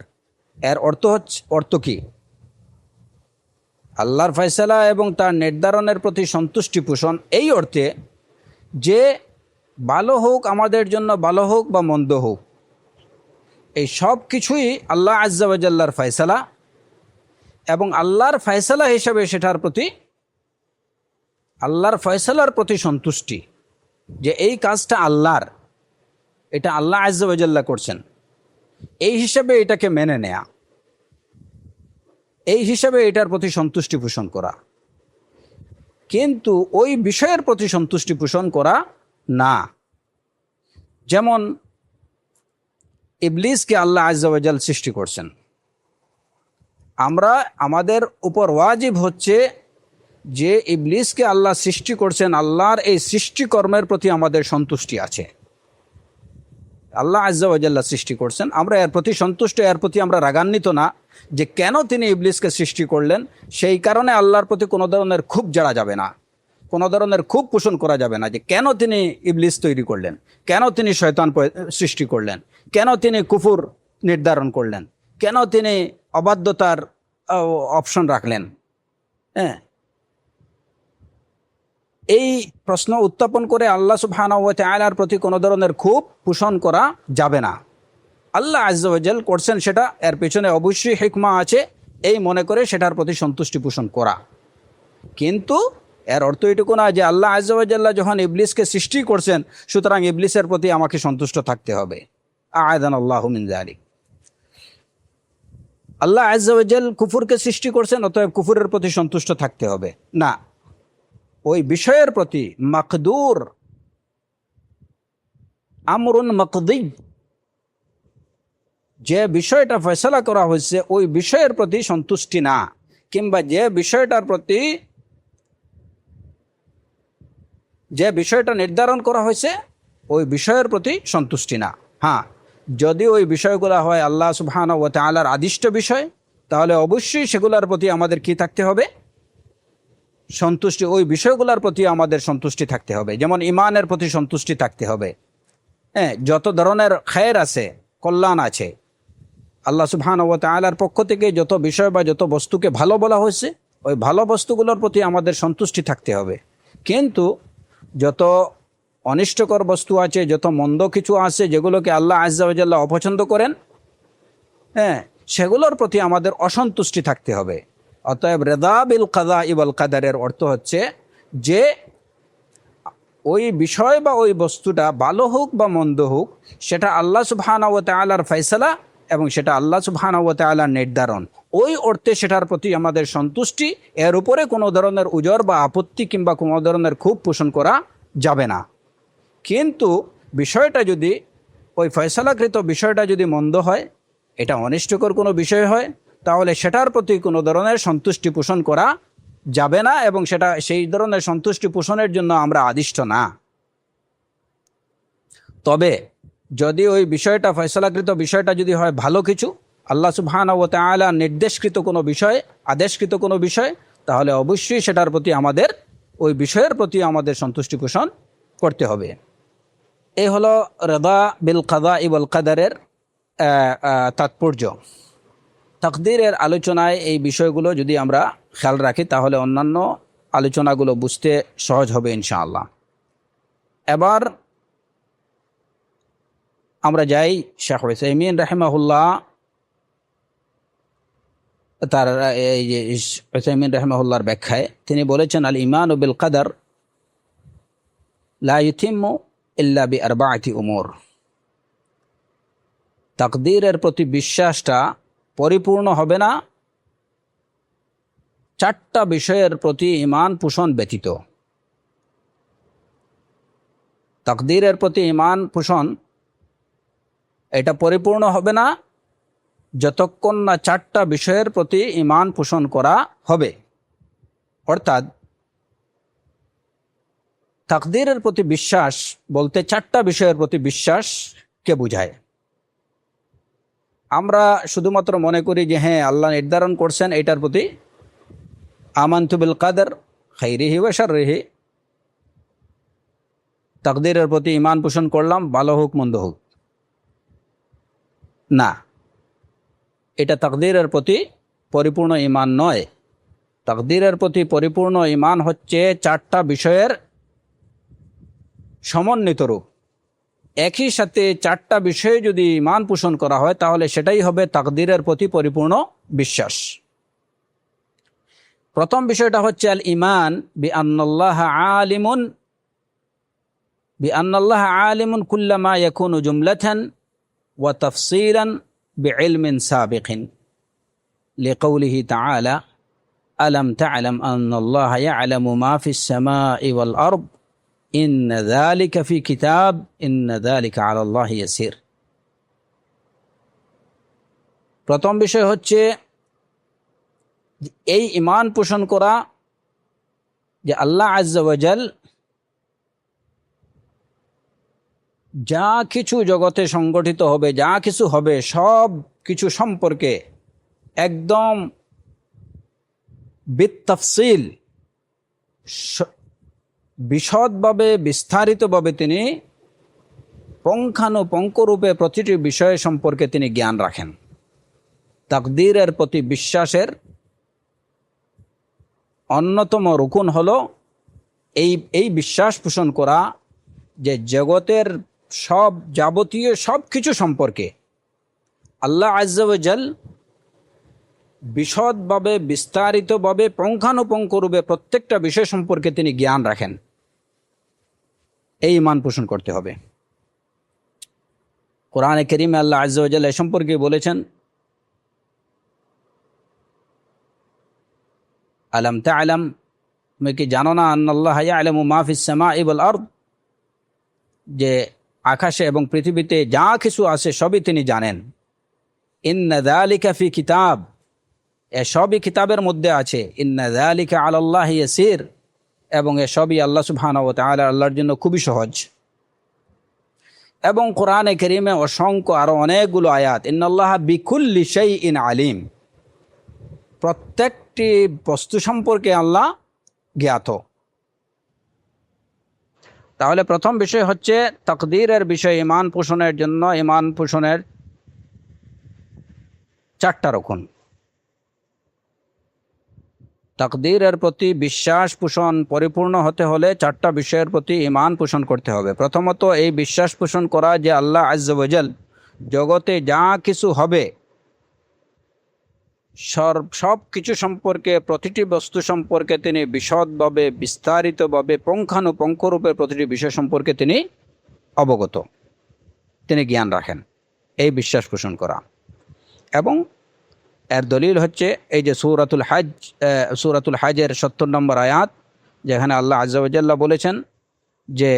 এর অর্থ কি? আল্লাহর ফয়সালা এবং তার নির্ধারণের প্রতি সন্তুষ্টি পোষণ এই অর্থে যে ভালো হোক আমাদের জন্য, ভালো হোক বা মন্দ হোক, এই সব কিছুই আল্লাহ আজ্জা ওয়া জাল্লার ফয়সালা, এবং আল্লাহর ফয়সালা হিসেবে সেটার প্রতি, আল্লাহর ফয়সালার প্রতি সন্তুষ্টি, যে এই কাজটা আল্লাহর, এটা আল্লাহ আজ্জা ওয়া জাল্লা করছেন, এই হিসাবে এটাকে মেনে নেয়া, এই হিসাবে এটার প্রতি সন্তুষ্টি পোষণ করা, কিন্তু ওই বিষয়ের প্রতি সন্তুষ্টি পোষণ করা না। যেমন ইবলিসকে আল্লাহ আজ্জা ওয়া জাল সৃষ্টি করছেন, আমাদের উপর ওয়াজিব হচ্ছে যে ইবলিসকে আল্লাহ সৃষ্টি করছেন, আল্লাহর এই সৃষ্টিকর্মের প্রতি আমাদের সন্তুষ্টি আছে। আল্লাহ আজ্জা ওয়া জাল্লা সৃষ্টি করছেন, আমরা এর প্রতি সন্তুষ্ট, এর প্রতি আমরা রাগান্বিত না যে কেন তিনি ইবলিসকে সৃষ্টি করলেন। সেই কারণে আল্লাহর প্রতি কোনো ধরনের ক্ষোভ জারা যাবে না, কোনো ধরনের ক্ষোভ পোষণ করা যাবে না যে কেন তিনি ইবলিস তৈরি করলেন, কেন তিনি শয়তান সৃষ্টি করলেন, কেন তিনি কুফুর নির্ধারণ করলেন, কেন তিনি অবাধ্যতার অপশন রাখলেন। হ্যাঁ, এই প্রশ্ন উত্থাপন করে আল্লাহ সুবহানাহু ওয়া তাআলার প্রতি কোনো ধরনের ক্ষোভ পোষণ করা যাবে না। আল্লাহ আজ্জা ওয়া জাল করছেন সেটা, এর পেছনে অবশ্যই হিকমা আছে, এই মনে করে সেটার প্রতি সন্তুষ্টি পোষণ করা। কিন্তু এর অর্থ এটুকু না যে আল্লাহ আজ্জা ওয়া জাল্লা যখন ইবলিসকে সৃষ্টি করছেন সুতরাং ইবলিসের প্রতি আমাকে সন্তুষ্ট থাকতে হবে। আ'আযানাল্লাহু মিন যালিক। আল্লাহ আজ্জা ওয়া জাল কুফরকে সৃষ্টি করছেন, অতএব কুফরের প্রতি সন্তুষ্ট থাকতে হবে না। ওই বিষয়ের প্রতি মাকদুর, আমরুন মাকদি, যে বিষয়টা ফয়সালা করা হয়েছে ওই বিষয়ের প্রতি সন্তুষ্টি না, কিংবা যে বিষয়টা নির্ধারণ করা হয়েছে ওই বিষয়ের প্রতি সন্তুষ্টি না। হ্যাঁ, যদি ওই বিষয়গুলো হয় আল্লাহ সুবহানাহু ওয়া তাআলার আদিষ্ট বিষয়, তাহলে অবশ্যই সেগুলোর প্রতি আমাদের কি থাকতে হবে? সন্তুষ্টি, ওই বিষয়গুলোর প্রতি আমাদের সন্তুষ্টি থাকতে হবে। যেমন ইমানের প্রতি সন্তুষ্টি থাকতে হবে। হ্যাঁ, যত ধরনের খায়ের আছে, কল্যাণ আছে, আল্লাহ সুবহানাহু ওয়া তাআলার পক্ষ থেকে যত বিষয় বা যত বস্তুকে ভালো বলা হয়েছে ওই ভালো বস্তুগুলোর প্রতি আমাদের সন্তুষ্টি থাকতে হবে। কিন্তু যত অনিষ্টকর বস্তু আছে, যত মন্দ কিছু আছে যেগুলোকে আল্লাহ আজ্জা ওয়া জাল্লা অপছন্দ করেন, হ্যাঁ, সেগুলোর প্রতি আমাদের অসন্তুষ্টি থাকতে হবে। অতএব রিদা বিল কাদা ওয়াল কাদারের অর্থ হচ্ছে যে ওই বিষয় বা ওই বস্তুটা ভালো হোক বা মন্দ হোক, সেটা আল্লাহ সুবহানাহু ওয়া তাআলার ফয়সালা এবং সেটা আল্লাহ সুবহানাহু ওয়া তাআলার নির্ধারণ, ওই অর্থে সেটার প্রতি আমাদের সন্তুষ্টি, এর উপরে কোনো ধরনের উজর বা আপত্তি কিংবা কোনো ধরনের ক্ষোভ পোষণ করা যাবে না। কিন্তু বিষয়টা যদি, ওই ফয়সালাকৃত বিষয়টা যদি মন্দ হয়, এটা অনিষ্টকর কোনো বিষয় হয়, তাহলে সেটার প্রতি কোনো ধরনের সন্তুষ্টি পোষণ করা যাবে না, এবং সেই ধরনের সন্তুষ্টি পোষণের জন্য আমরা আদিষ্ট না। তবে যদি ওই বিষয়টা, ফয়সালাকৃত বিষয়টা যদি হয় ভালো কিছু, আল্লাহ সুবহানাহু ওয়া তাআলা নির্দেশকৃত কোনো বিষয়, আদেশকৃত কোনো বিষয়, তাহলে অবশ্যই সেটার প্রতি আমাদের, ওই বিষয়ের প্রতি আমাদের সন্তুষ্টি পোষণ করতে হবে। এই হলো রিদা বিল কাদা ওয়াল কাদারের তাৎপর্য। তাকদীরের আলোচনায় এই বিষয়গুলো যদি আমরা খেয়াল রাখি তাহলে অন্যান্য আলোচনাগুলো বুঝতে সহজ হবে ইনশাআল্লাহ। এবার আমরা যাই শেখ উসাইমিন রাহিমাহুল্লাহ, তার এই যে উসাইমিন রাহিমাহুল্লাহর ব্যাখ্যায় তিনি বলেছেন, আল ঈমানু বিল কাদার লা ইউতিম্মু ইল্লা বিআরবাআতি উমুর। তাকদীরের প্রতি বিশ্বাসটা পরিপূর্ণ হবে না চারটা বিষয়ের প্রতি ঈমান পোষণ ব্যতীত। তাকদীরের প্রতি ঈমান পোষণ এটা পরিপূর্ণ হবে না যতক্ষণ না চারটা বিষয়ের প্রতি ঈমান পোষণ করা হবে। অর্থাৎ তাকদীরের প্রতি বিশ্বাস বলতে চারটা বিষয়ের প্রতি বিশ্বাসকে বোঝায়। আমরা শুধুমাত্র মনে করি যে হ্যাঁ আল্লাহ নির্ধারণ করছেন, এটার প্রতি আমানতু বিল কদর খাইরিহি ওয়া শাররিহি, তাকদীরের প্রতি ঈমান পোষণ করলাম, ভালো হোক মন্দ হোক। না, এটা তাকদীরের প্রতি পরিপূর্ণ ঈমান নয়। তাকদীরের প্রতি পরিপূর্ণ ঈমান হচ্ছে চারটা বিষয়ের সমন্বিত রূপ। একই সাথে চারটা বিষয়ে যদি ঈমান পোষণ করা হয় তাহলে সেটাই হবে তাকদীরের প্রতি পরিপূর্ণ বিশ্বাস। প্রথম বিষয়টা হচ্ছে আল ঈমান বিআন্নাল্লাহ আলিমুন কুল্লামা ইয়াকুনু জুমলাতান ওয়া তাফসীলান বিইলমিন সাবিকিন লিকাউলিহি তাআলা আলাম তা'লাম আন্নাল্লাহা ইয়া'লামু মা ফিস সামাই ওয়াল আরদ ইন্না যালিকা ফি কিতাব ইন্না যালিকা আলাল্লাহি ইয়াসির। প্রথম বিষয় হচ্ছে এই ঈমান পোষণ করা যে আল্লাহ আজ্জা ওয়া জাল যা কিছু জগতে সংগঠিত হবে, যা কিছু হবে, সব কিছু সম্পর্কে একদম বিত্তাফসিল বিশদভাবে বিস্তারিতভাবে তিনি পুঙ্খানুপুঙ্খরূপে প্রতিটি বিষয় সম্পর্কে তিনি জ্ঞান রাখেন। তাকদীরের প্রতি বিশ্বাসের অন্যতম রুকুন হলো এই বিশ্বাস পোষণ করা যে জগতের সব যাবতীয় সব কিছু সম্পর্কে আল্লাহ আজ্জা ওয়া জাল বিশদভাবে বিস্তারিতভাবে পুঙ্খানুপুঙ্খরূপে প্রত্যেকটা বিষয় সম্পর্কে তিনি জ্ঞান রাখেন। এই ঈমান পোষণ করতে হবে। কোরআনে কারীমে আল্লাহ আজ্জা ওয়া জাল এ সম্পর্কে বলেছেন, আলাম তা'লাম, তুমি কি জানো না, আন্নাল্লাহা ইয়া'লামু মা ফিস সামাই ওয়াল আরদ, যে আকাশে এবং পৃথিবীতে যা কিছু আছে সবই তিনি জানেন। ইন্না যালিকা ফি কিতাব, এসবই কিতাবের মধ্যে আছে। ইন্না যালিকা আলাল্লাহি ইয়াসির, এবং এসবই আল্লাহ সুবহানাহু ওয়া তাআলা আল্লাহর জন্য খুবই সহজ। এবং কোরআনে কারীমে অসংখ্য আরো অনেকগুলো আয়াত, ইন্নাল্লাহা বিকুল্লি শাইইন আলিম, প্রত্যেকটি বস্তু সম্পর্কে আল্লাহ জ্ঞাত। তাহলে প্রথম বিষয় হচ্ছে তাকদীরের বিষয়ে ঈমান পোষণের জন্য ঈমান পোষণের চারটা রকম। তাকদীরের প্রতি বিশ্বাস পোষণ পরিপূর্ণ হতে হলে চারটা বিষয়ের প্রতি ঈমান পোষণ করতে হবে। প্রথমত এই বিশ্বাস পোষণ করা যে আল্লাহ আজ্জা ওয়া জাল জগতে যা কিছু হবে সব কিছু সম্পর্কে, প্রতিটি বস্তু সম্পর্কে তিনি বিশদভাবে বিস্তারিতভাবে পুঙ্খানুপুঙ্খরূপে প্রতিটি বিষয় সম্পর্কে তিনি অবগত, তিনি জ্ঞান রাখেন। এই বিশ্বাস পোষণ করা। এবং এর দলিল হচ্ছে এই যে সূরাতুল হজের ৭০ নম্বর আয়াত, যেখানে আল্লাহ আজ্জা ওয়া জাল্লা বলেছেন যে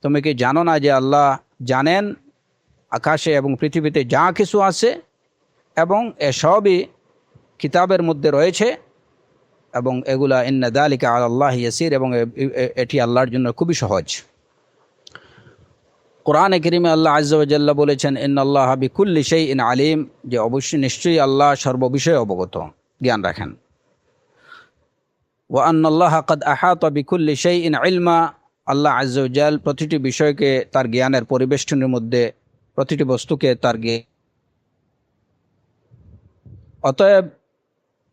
তুমি কি জানো না যে আল্লাহ জানেন আকাশে এবং পৃথিবীতে যা কিছু আছে, এবং এসবই কিতাবের মধ্যে রয়েছে, এবং এগুলা ইন্না যালিকা আলাল্লাহি ইয়াসির, এবং এটি আল্লাহর জন্য খুবই সহজ। কোরআনে কারীমে আল্লাহ আজ্জা ওয়া জাল্লা বলেছেন ইন্নাল্লাহা বিকুল্লি শাইইন আলিম, যে অবশ্যই নিশ্চয়ই আল্লাহ সর্ববিষয়ে অবগত, জ্ঞান রাখেন। ওয়া আন্নাল্লাহা ক্বাদ আহাতা বিকুল্লি শাইইন ইলমা, আল্লাহ আজ্জা ওয়া জাল প্রতিটি বিষয়কে তার জ্ঞানের পরিবেষ্টনের মধ্যে, প্রতিটি বস্তুকে তার জ্ঞান। অতএব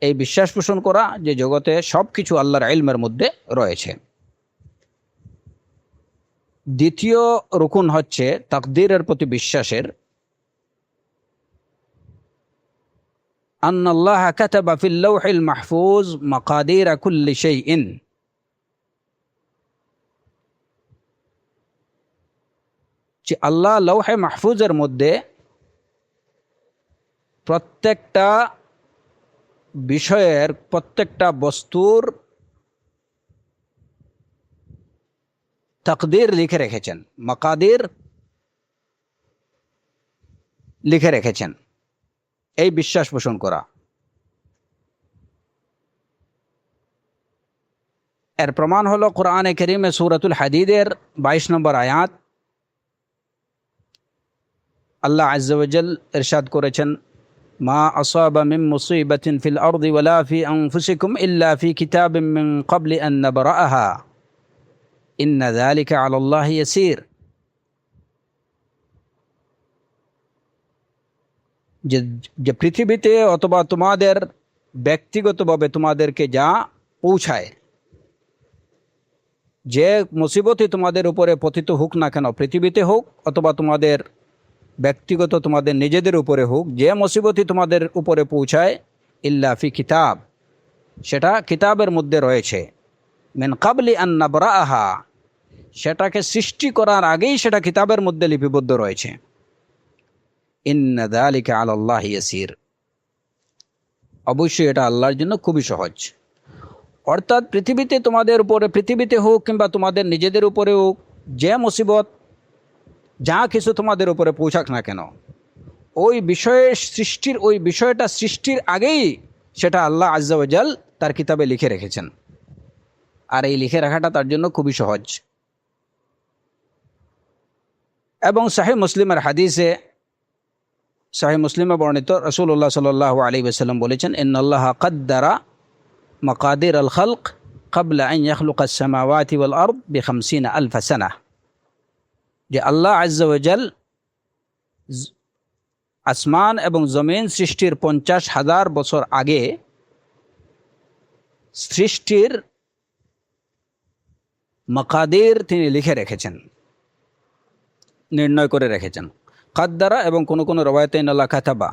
এই বিশ্বাস পোষণ করা যে জগতে সব কিছু আল্লাহর ইলমের মধ্যে রয়েছে। দ্বিতীয় রুকুন হচ্ছে তাকদীরের প্রতি বিশ্বাসের, আন্নাল্লাহা কাতাবা ফিল লাওহিল মাহফুজ মাকাদির কুল্লি শাইইন, যে আল্লাহ লৌহে মাহফুজের মধ্যে প্রত্যেকটা বিষয়ের, প্রত্যেকটা বস্তুর তাকদীর লিখে রেখেছেন, মাকাদির লিখে রেখেছেন। এই বিশ্বাস পোষণ করা। এর প্রমাণ হলো কোরআনে কারীমে সূরাতুল হাদীদের ২২ নম্বর আয়াত, আল্লাহ আজ্জা ওয়া জাল ইরশাদ করেছেন মা আসাবা মিন মুসিবাতিন ফিল আরদি ওয়ালা ফি আনফুসিকুম ইল্লা ফি কিতাবিম মিন ক্বাবলি আন নাবরাআহা ইন্না যালিকা আলাল্লাহি ইয়াসির। যে যে পৃথিবীতে অথবা তোমাদের ব্যক্তিগতভাবে তোমাদেরকে যা পৌঁছায়, যে মুসিবতই তোমাদের উপরে পতিত হোক না কেন, পৃথিবীতে হোক অথবা তোমাদের ব্যক্তিগত তোমাদের নিজেদের উপরে হোক, যে মুসিবতই তোমাদের উপরে পৌঁছায়, ইল্লা ফি কিতাব, সেটা কিতাবের মধ্যে রয়েছে, মিন ক্বাবলি আন নাবরাআহা, সেটাকে সৃষ্টি করার আগেই সেটা কিতাবের মধ্যে লিপিবদ্ধ রয়েছে। ইন্না যালিকা আলাল্লাহি ইয়াসির, অবশ্যই এটা আল্লাহর জন্য খুবই সহজ। অর্থাৎ পৃথিবীতে তোমাদের উপরে, পৃথিবীতে হোক কিংবা তোমাদের নিজেদের উপরে হোক, যে মুসিবত যা কিছু তোমাদের উপরে পৌঁছাক না কেন, ওই বিষয়ের সৃষ্টির, ওই বিষয়টা সৃষ্টির আগেই সেটা আল্লাহ আজ্জা ওয়া জাল তার কিতাবে লিখে রেখেছেন। আর এই লিখে রাখাটা তার জন্য খুবই সহজ। এবং সহিহ মুসলিমের হাদিসে, সহিহ মুসলিমে বর্ণিত, রাসূলুল্লাহ সাল্লাল্লাহু আলাইহি ওয়াসাল্লাম বলেছেন, ইন্নাল্লাহা কাদ্দারা মাকাদির আল খালক ক্বাবলা আন ইয়াখলুকা আস-সামাওয়াতি ওয়াল আরদ বি-50 আলফ সানাহ, যে আল্লাহ আজ্জা ওয়া জাল আসমান এবং জমিন সৃষ্টির 50,000 বছর আগে সৃষ্টির মাকাদির তিনি লিখে রেখেছেন, নির্ণয় করে রেখেছেন। কাদ্দারা, এবং কোনো কোনো রওয়ায়াতে ইন্নাল্লাহ কাতাবা,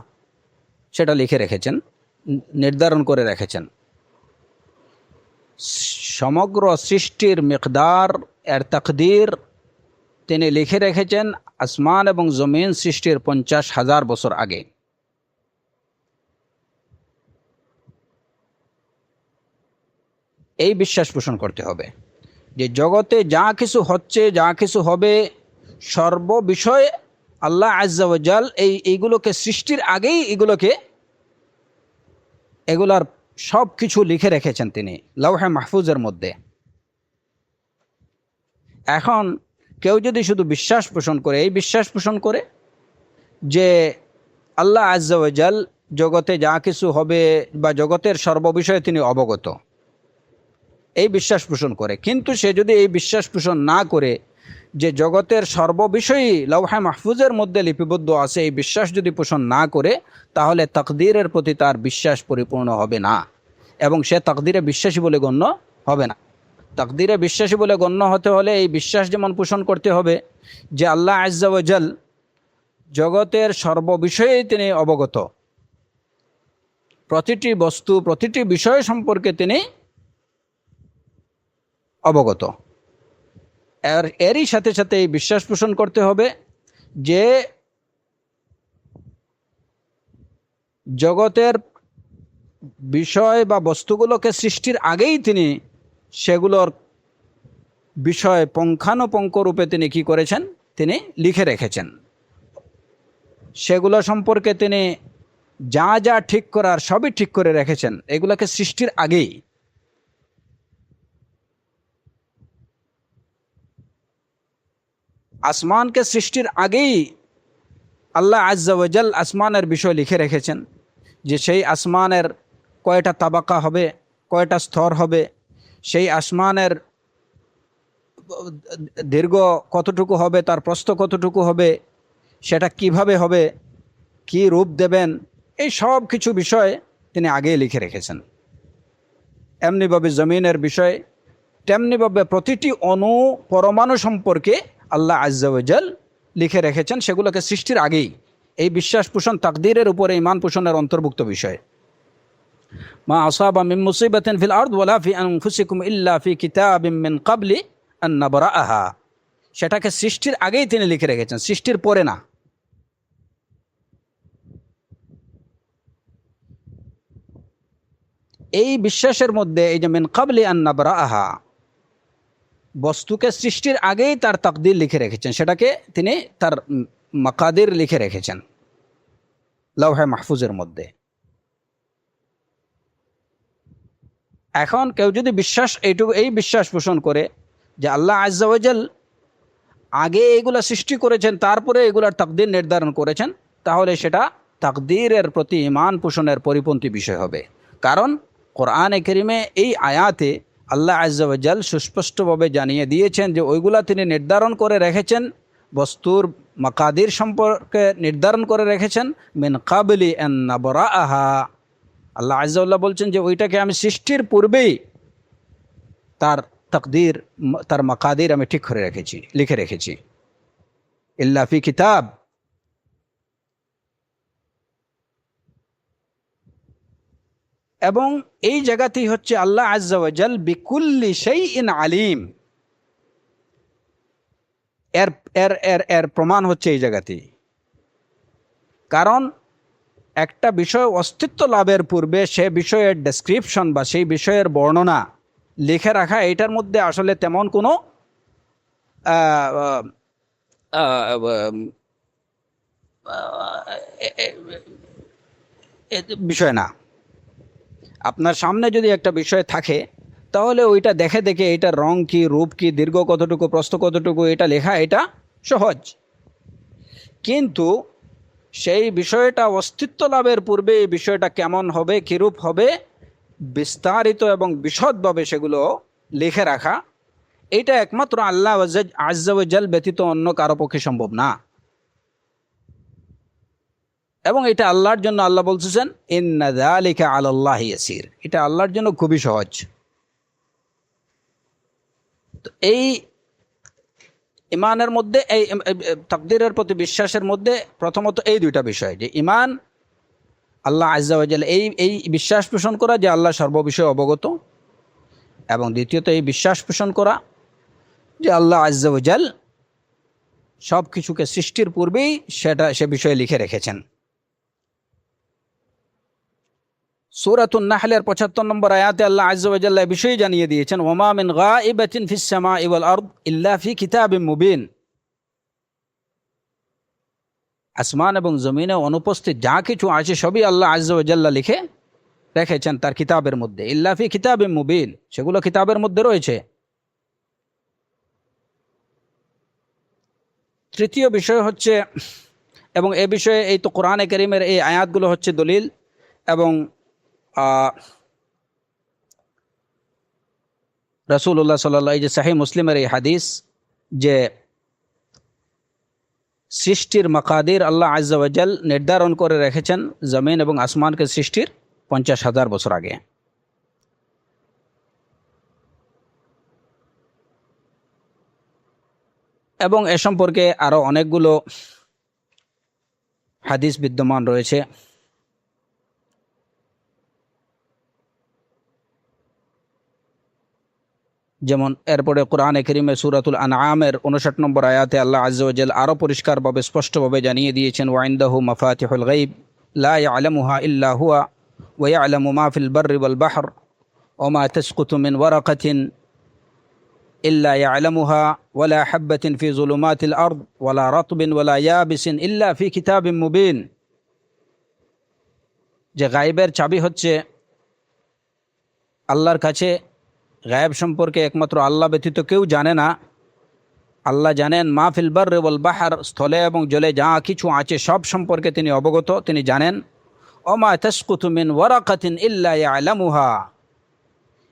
সেটা লিখে রেখেছেন, নির্ধারণ করে রেখেছেন। সমগ্র সৃষ্টির মিকদার, এর তাকদীর তিনি লিখে রেখেছেন আসমান এবং জমিন সৃষ্টির 50,000 বছর আগে। এই বিশ্বাস পোষণ করতে হবে যে জগতে যা কিছু হচ্ছে, যা কিছু হবে, সর্ববিষয়ে আল্লাহ আজ্জা ওয়া জাল এইগুলোকে সৃষ্টির আগেই এগুলার সব কিছু লিখে রেখেছেন তিনি লাওহে মাহফুজের মধ্যে। এখন কেউ যদি শুধু বিশ্বাস পোষণ করে, এই বিশ্বাস পোষণ করে যে আল্লাহ আজ্জা ওয়া জাল জগতে যা কিছু হবে বা জগতের সর্ববিষয়ে তিনি অবগত, এই বিশ্বাস পোষণ করে, কিন্তু সে যদি এই বিশ্বাস পোষণ না করে যে জগতের সর্ববিষয়ই লাওহে মাহফুজের মধ্যে লিপিবদ্ধ আছে, এই বিশ্বাস যদি পোষণ না করে, তাহলে তাকদীরের প্রতি তার বিশ্বাস পরিপূর্ণ হবে না এবং সে তাকদীরে বিশ্বাসী বলে গণ্য হবে না। তাকদীরে বিশ্বাসী বলে গণ্য হতে হলে এই বিশ্বাস যেমন পোষণ করতে হবে যে আল্লাহ আজ্জা ওয়া জাল জগতের সর্ববিষয়েই তিনি অবগত, প্রতিটি বস্তু, প্রতিটি বিষয় সম্পর্কে তিনি অবগত। এরই সাথে সাথে এই বিশ্বাস পোষণ করতে হবে যে জগতের বিষয় বা বস্তুগুলোকে সৃষ্টির আগেই তিনি সেগুলোর বিষয় পুঙ্খানুপুঙ্খ রূপে তিনি কি করেছেন, তিনি লিখে রেখেছেন। সেগুলো সম্পর্কে তিনি যা যা ঠিক করার সবই ঠিক করে রেখেছেন, এগুলোকে সৃষ্টির আগেই। আসমানকে সৃষ্টির আগেই আল্লাহ আজ্জা ওয়া জাল আসমানের বিষয় লিখে রেখেছেন, যে সেই আসমানের কয়টা তাবাকা হবে, কয়টা স্তর হবে, সেই আসমানের দীর্ঘ কতটুকু হবে, তার প্রস্থ কতটুকু হবে, সেটা কিভাবে হবে, কি রূপ দেবেন, এই সব কিছু বিষয় তিনি আগেই লিখে রেখেছেন। এমনিভাবে জমিনের বিষয়, তেমনিভাবে প্রতিটি অণু পরমাণু সম্পর্কে আল্লাহ আজ্জা ওয়া জাল লিখে রেখেছেন, সেগুলোকে সৃষ্টির আগেই। এই বিশ্বাস পোষণ তাকদীরের উপরে ঈমান পোষণের অন্তর্ভুক্ত বিষয়। মা আসাবা মিন মুসিবাতিন ফিল আরদ ওয়ালা ফি আনফুসিকুম ইল্লা ফি কিতাবিম মিন ক্বাবলি আন নাবরাআহা, সেটাকে সৃষ্টির আগেই তিনি লিখে রেখেছেন, সৃষ্টির পরে না। এই বিশ্বাসের মধ্যে এই যে মিন ক্বাবলি আন নাবরাআহা, বস্তুকে সৃষ্টির আগেই তার তাকদীর লিখে রেখেছেন, সেটাকে তিনি তার মাকাদির লিখে রেখেছেন লাওহে মাহফুজের মধ্যে। এখন কেউ যদি এই বিশ্বাস পোষণ করে যে আল্লাহ আজ্জা ওয়া জাল আগে এগুলা সৃষ্টি করেছেন, তারপরে এগুলার তাকদীর নির্ধারণ করেছেন, তাহলে সেটা তাকদীরের প্রতি ঈমান পোষণের পরিপন্থী বিষয় হবে। কারণ কোরআনে কারিমে এই আয়াতে আল্লাহ আজ্জা ওয়া জাল সুস্পষ্টভাবে জানিয়ে দিয়েছেন যে ওইগুলা তিনি নির্ধারণ করে রেখেছেন, বস্তুর মাকাদির সম্পর্কে নির্ধারণ করে রেখেছেন, মিন কাবলি আন নাবরাআহা। আল্লাহ আজ্জা ওয়া জাল বলছেন যে ওইটাকে আমি সৃষ্টির পূর্বেই তার তাকদীর, তার মাকাদির আমি ঠিক করে রেখেছি, লিখে রেখেছি। ইল্লা ফি কিতাব। এবং এই জায়গাতেই হচ্ছে আল্লাহ আজ্জা ওয়া জাল বিকুল্লি শাইইন আলিম, এর এর এর এর প্রমাণ হচ্ছে এই জায়গাতেই। কারণ একটা বিষয় অস্তিত্ব লাভের পূর্বে সে বিষয়ের ডেসক্রিপশন বা সেই বিষয়ের বর্ণনা লিখে রাখা, এটার মধ্যে আসলে তেমন কোনো বিষয় না। আপনার সামনে যদি একটা বিষয় থাকে তাহলে ওইটা দেখে দেখে এটার রং কি, রূপ কি, দীর্ঘ কতটুকু, প্রস্থ কতটুকু, এটা লেখা এটা সহজ। কিন্তু সেই বিষয়টা অস্তিত্ব লাভের পূর্বে এই বিষয়টা কেমন হবে, কীরূপ হবে, বিস্তারিত এবং বিশদভাবে সেগুলো লিখে রাখা, এটা একমাত্র আল্লাহ আজ্জা ওয়া জাল ব্যতীত অন্য কারো পক্ষে সম্ভব না। এবং এটা আল্লাহর জন্য আল্লাহ বলতেছেন ইন্না যালিকা আলাল্লাহি ইয়াসির, এটা আল্লাহর জন্য খুবই সহজ। তো এই ইমানের মধ্যে, এই তাকদীরের প্রতি বিশ্বাসের মধ্যে প্রথমত এই দুইটা বিষয়, যে ইমান আল্লাহ আজ্জা ওয়া জাল, এই বিশ্বাস পোষণ করা যে আল্লাহ সর্ববিষয়ে অবগত, এবং দ্বিতীয়ত এই বিশ্বাস পোষণ করা যে আল্লাহ আজ্জা ওয়া জাল সব কিছুকে সৃষ্টির পূর্বেই সে বিষয়ে লিখে রেখেছেন। সূরাতুন নাহলের ৭৫ নম্বর আয়াতে আল্লাহ আজ্জা ওয়া জাল্লা বিষয়ে জানিয়ে দিয়েছেন, ওমা মিন গায়িবাতিন ফিস সামাই ওয়াল আরদ ইল্লা ফি কিতাবিম মুবিন। আসমান এবং জমিনে অনুপস্থিত যা কিছু আছে সবই আল্লাহ আজ্জা ওয়া জাল্লা লিখে রেখেছেন তার কিতাবের মধ্যে, ইল্লা ফি কিতাবিম মুবিন, সেগুলো কিতাবের মধ্যে রয়েছে। তৃতীয় বিষয় হচ্ছে, এবং এ বিষয়ে এই তো কোরআনে কারীমের এই আয়াতগুলো হচ্ছে দলিল, এবং রাসূলুল্লাহ সাল্লাল্লাহু আলাইহি, যে সহিহ মুসলিমের এই হাদিস, যে সৃষ্টির মাকাদির আল্লাহ আজ্জা ওয়া জাল নির্ধারণ করে রেখেছেন জমিন এবং আসমানকে সৃষ্টির 50,000 বছর আগে। এবং এ সম্পর্কে আরও অনেকগুলো হাদিস বিদ্যমান রয়েছে। যেমন এরপরে কোরআনে কারীমে সূরাতুল আনআমের 59 নম্বর আয়াতে আল্লাহ আজ্জা ওয়া জাল আরও পরিষ্কারভাবে স্পষ্টভাবে জানিয়ে দিয়েছেন, ওয়া ইনদাহু মাফাতিহুল গায়ব লা ইয়ালামুহা ইল্লা হুয়া ওয়া ইয়ালামু মা ফিল বাররি ওয়াল বাহর ওয়া মা তাসকুতু মিন ওয়ারাকাতিন ইল্লা ইয়ালামুহা ওয়ালা হাববাতিন ফি যুলুমাতিল আরদ ওয়ালা রাতবিন ওয়ালা ইয়াবিসিন ইল্লা ফি কিতাবিম মুবিন। যে গায়বের চাবি হচ্ছে আল্লাহর কাছে, গায়েব সম্পর্কে একমাত্র আল্লাহ ব্যতীত কেউ জানে না। আল্লাহ জানেন মা ফিল বাররি ওয়াল বাহর, স্থলে এবং জলে যা কিছু আছে সব সম্পর্কে তিনি অবগত, তিনি জানেন। ওমা তাসকুতু মিন ওয়ারাকাতিন ইল্লা ইয়ালামুহা,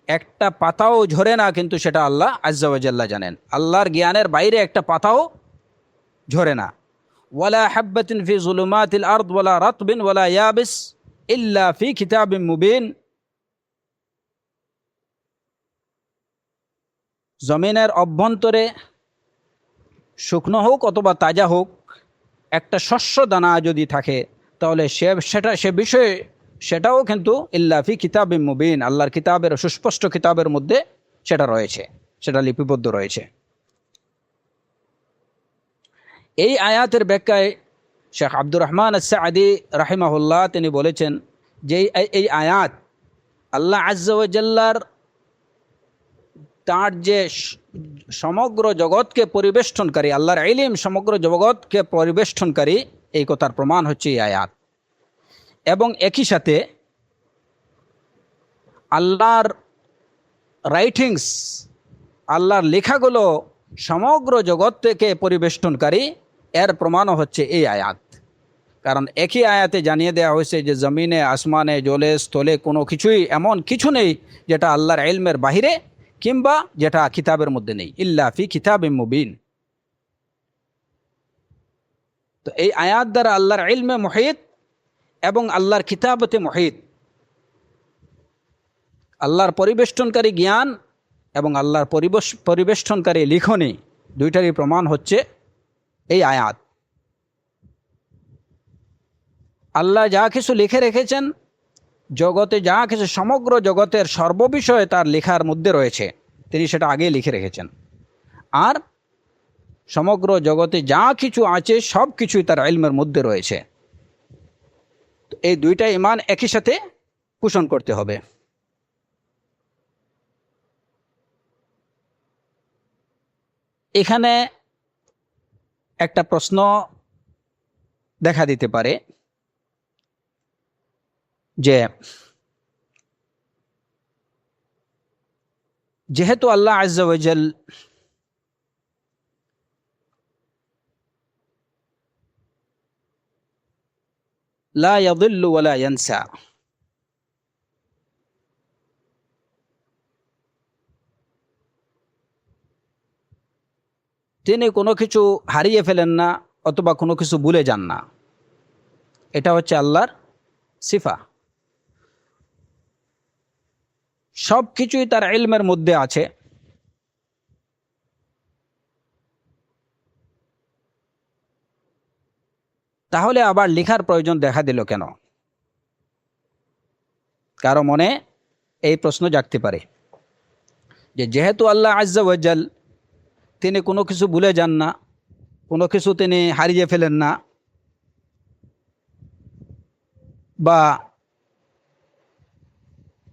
একটা পাতাও ঝরে না কিন্তু সেটা আল্লাহ আজ্জা ওয়া জাল্লা জানেন। আল্লাহর জ্ঞানের বাইরে একটা পাতাও ঝরে না। ওয়ালা হাববাতিন ফি যুলুমাতিল আরদ ওয়ালা রাতবিন ওয়ালা ইয়াবিস ইল্লা ফি কিতাবিম মুবিন। জমিনের অভ্যন্তরে শুকনো হোক অথবা তাজা হোক, একটা শস্য দানা যদি থাকে তাহলে সে বিষয়ে সেটাও কিন্তু ইল্লা ফি কিতাবিম মুবিন, আল্লাহর কিতাবের, সুস্পষ্ট কিতাবের মধ্যে সেটা রয়েছে, সেটা লিপিবদ্ধ রয়েছে। এই আয়াতের ব্যাখ্যায় শেখ আব্দুর রহমান আস-সাঈদী রাহিমাহুল্লাহ তিনি বলেছেন যে এই আয়াত আল্লাহ আজ্জা ওয়া জাল্লার তার যে সমগ্র জগৎকে পরিবেষ্টনকারী, আল্লাহর ইলম সমগ্র জগৎকে পরিবেষ্টনকারী, এই কথার প্রমাণ হচ্ছে এই আয়াত। এবং একই সাথে আল্লাহর রাইটিংস, আল্লাহর লেখাগুলো সমগ্র জগৎ থেকে পরিবেষ্টনকারী, এর প্রমাণও হচ্ছে এই আয়াত। কারণ একই আয়াতে জানিয়ে দেওয়া হয়েছে যে জমিনে, আসমানে, জলে, স্থলে কোনো কিছুই, এমন কিছু নেই যেটা আল্লাহর ইলমের বাহিরে কিংবা যেটা কিতাবের মধ্যে নেই, ইল্লা ফি কিতাবিম মুবিন। তো এই আয়াত দ্বারা আল্লাহর ইলমে মুহিত এবং আল্লাহর কিতাবতে মুহিত, আল্লাহর পরিবেষ্টনকারী জ্ঞান এবং আল্লাহর পরিবেষ্টনকারী লিখনী, দুইটারই প্রমাণ হচ্ছে এই আয়াত। আল্লাহ যা কিছু লিখে রেখেছেন জগতে, যা কিছু সমগ্র জগতের সর্ববিষয়ে তার লেখার মধ্যে রয়েছে, তিনি সেটা আগেই লিখে রেখেছেন। আর সমগ্র জগতে যা কিছু আছে সব কিছুই তার ইলমের মধ্যে রয়েছে। তো এই দুইটা ঈমান একই সাথে পোষণ করতে হবে। এখানে একটা প্রশ্ন দেখা দিতে পারে যে যেহেতু আল্লাহ আজ্জা ওয়া জাল লা ইয়াদিল্লু ওয়া লা ইয়ানসা, তিনি কোনো কিছু হারিয়ে ফেলেন না অথবা কোনো কিছু ভুলে যান না, এটা হচ্ছে আল্লাহর সিফা। সব কিছুই তার ইলমের মধ্যে আছে। তাহলে আবার লেখার প্রয়োজন দেখা দিল কেন? কারো মনে এই প্রশ্ন জাগতে পারে যে যেহেতু আল্লাহ আজ্জা ওয়া জাল তিনি কোনো কিছু ভুলে যান না, কোনো কিছু তিনি হারিয়ে ফেলেন না, বা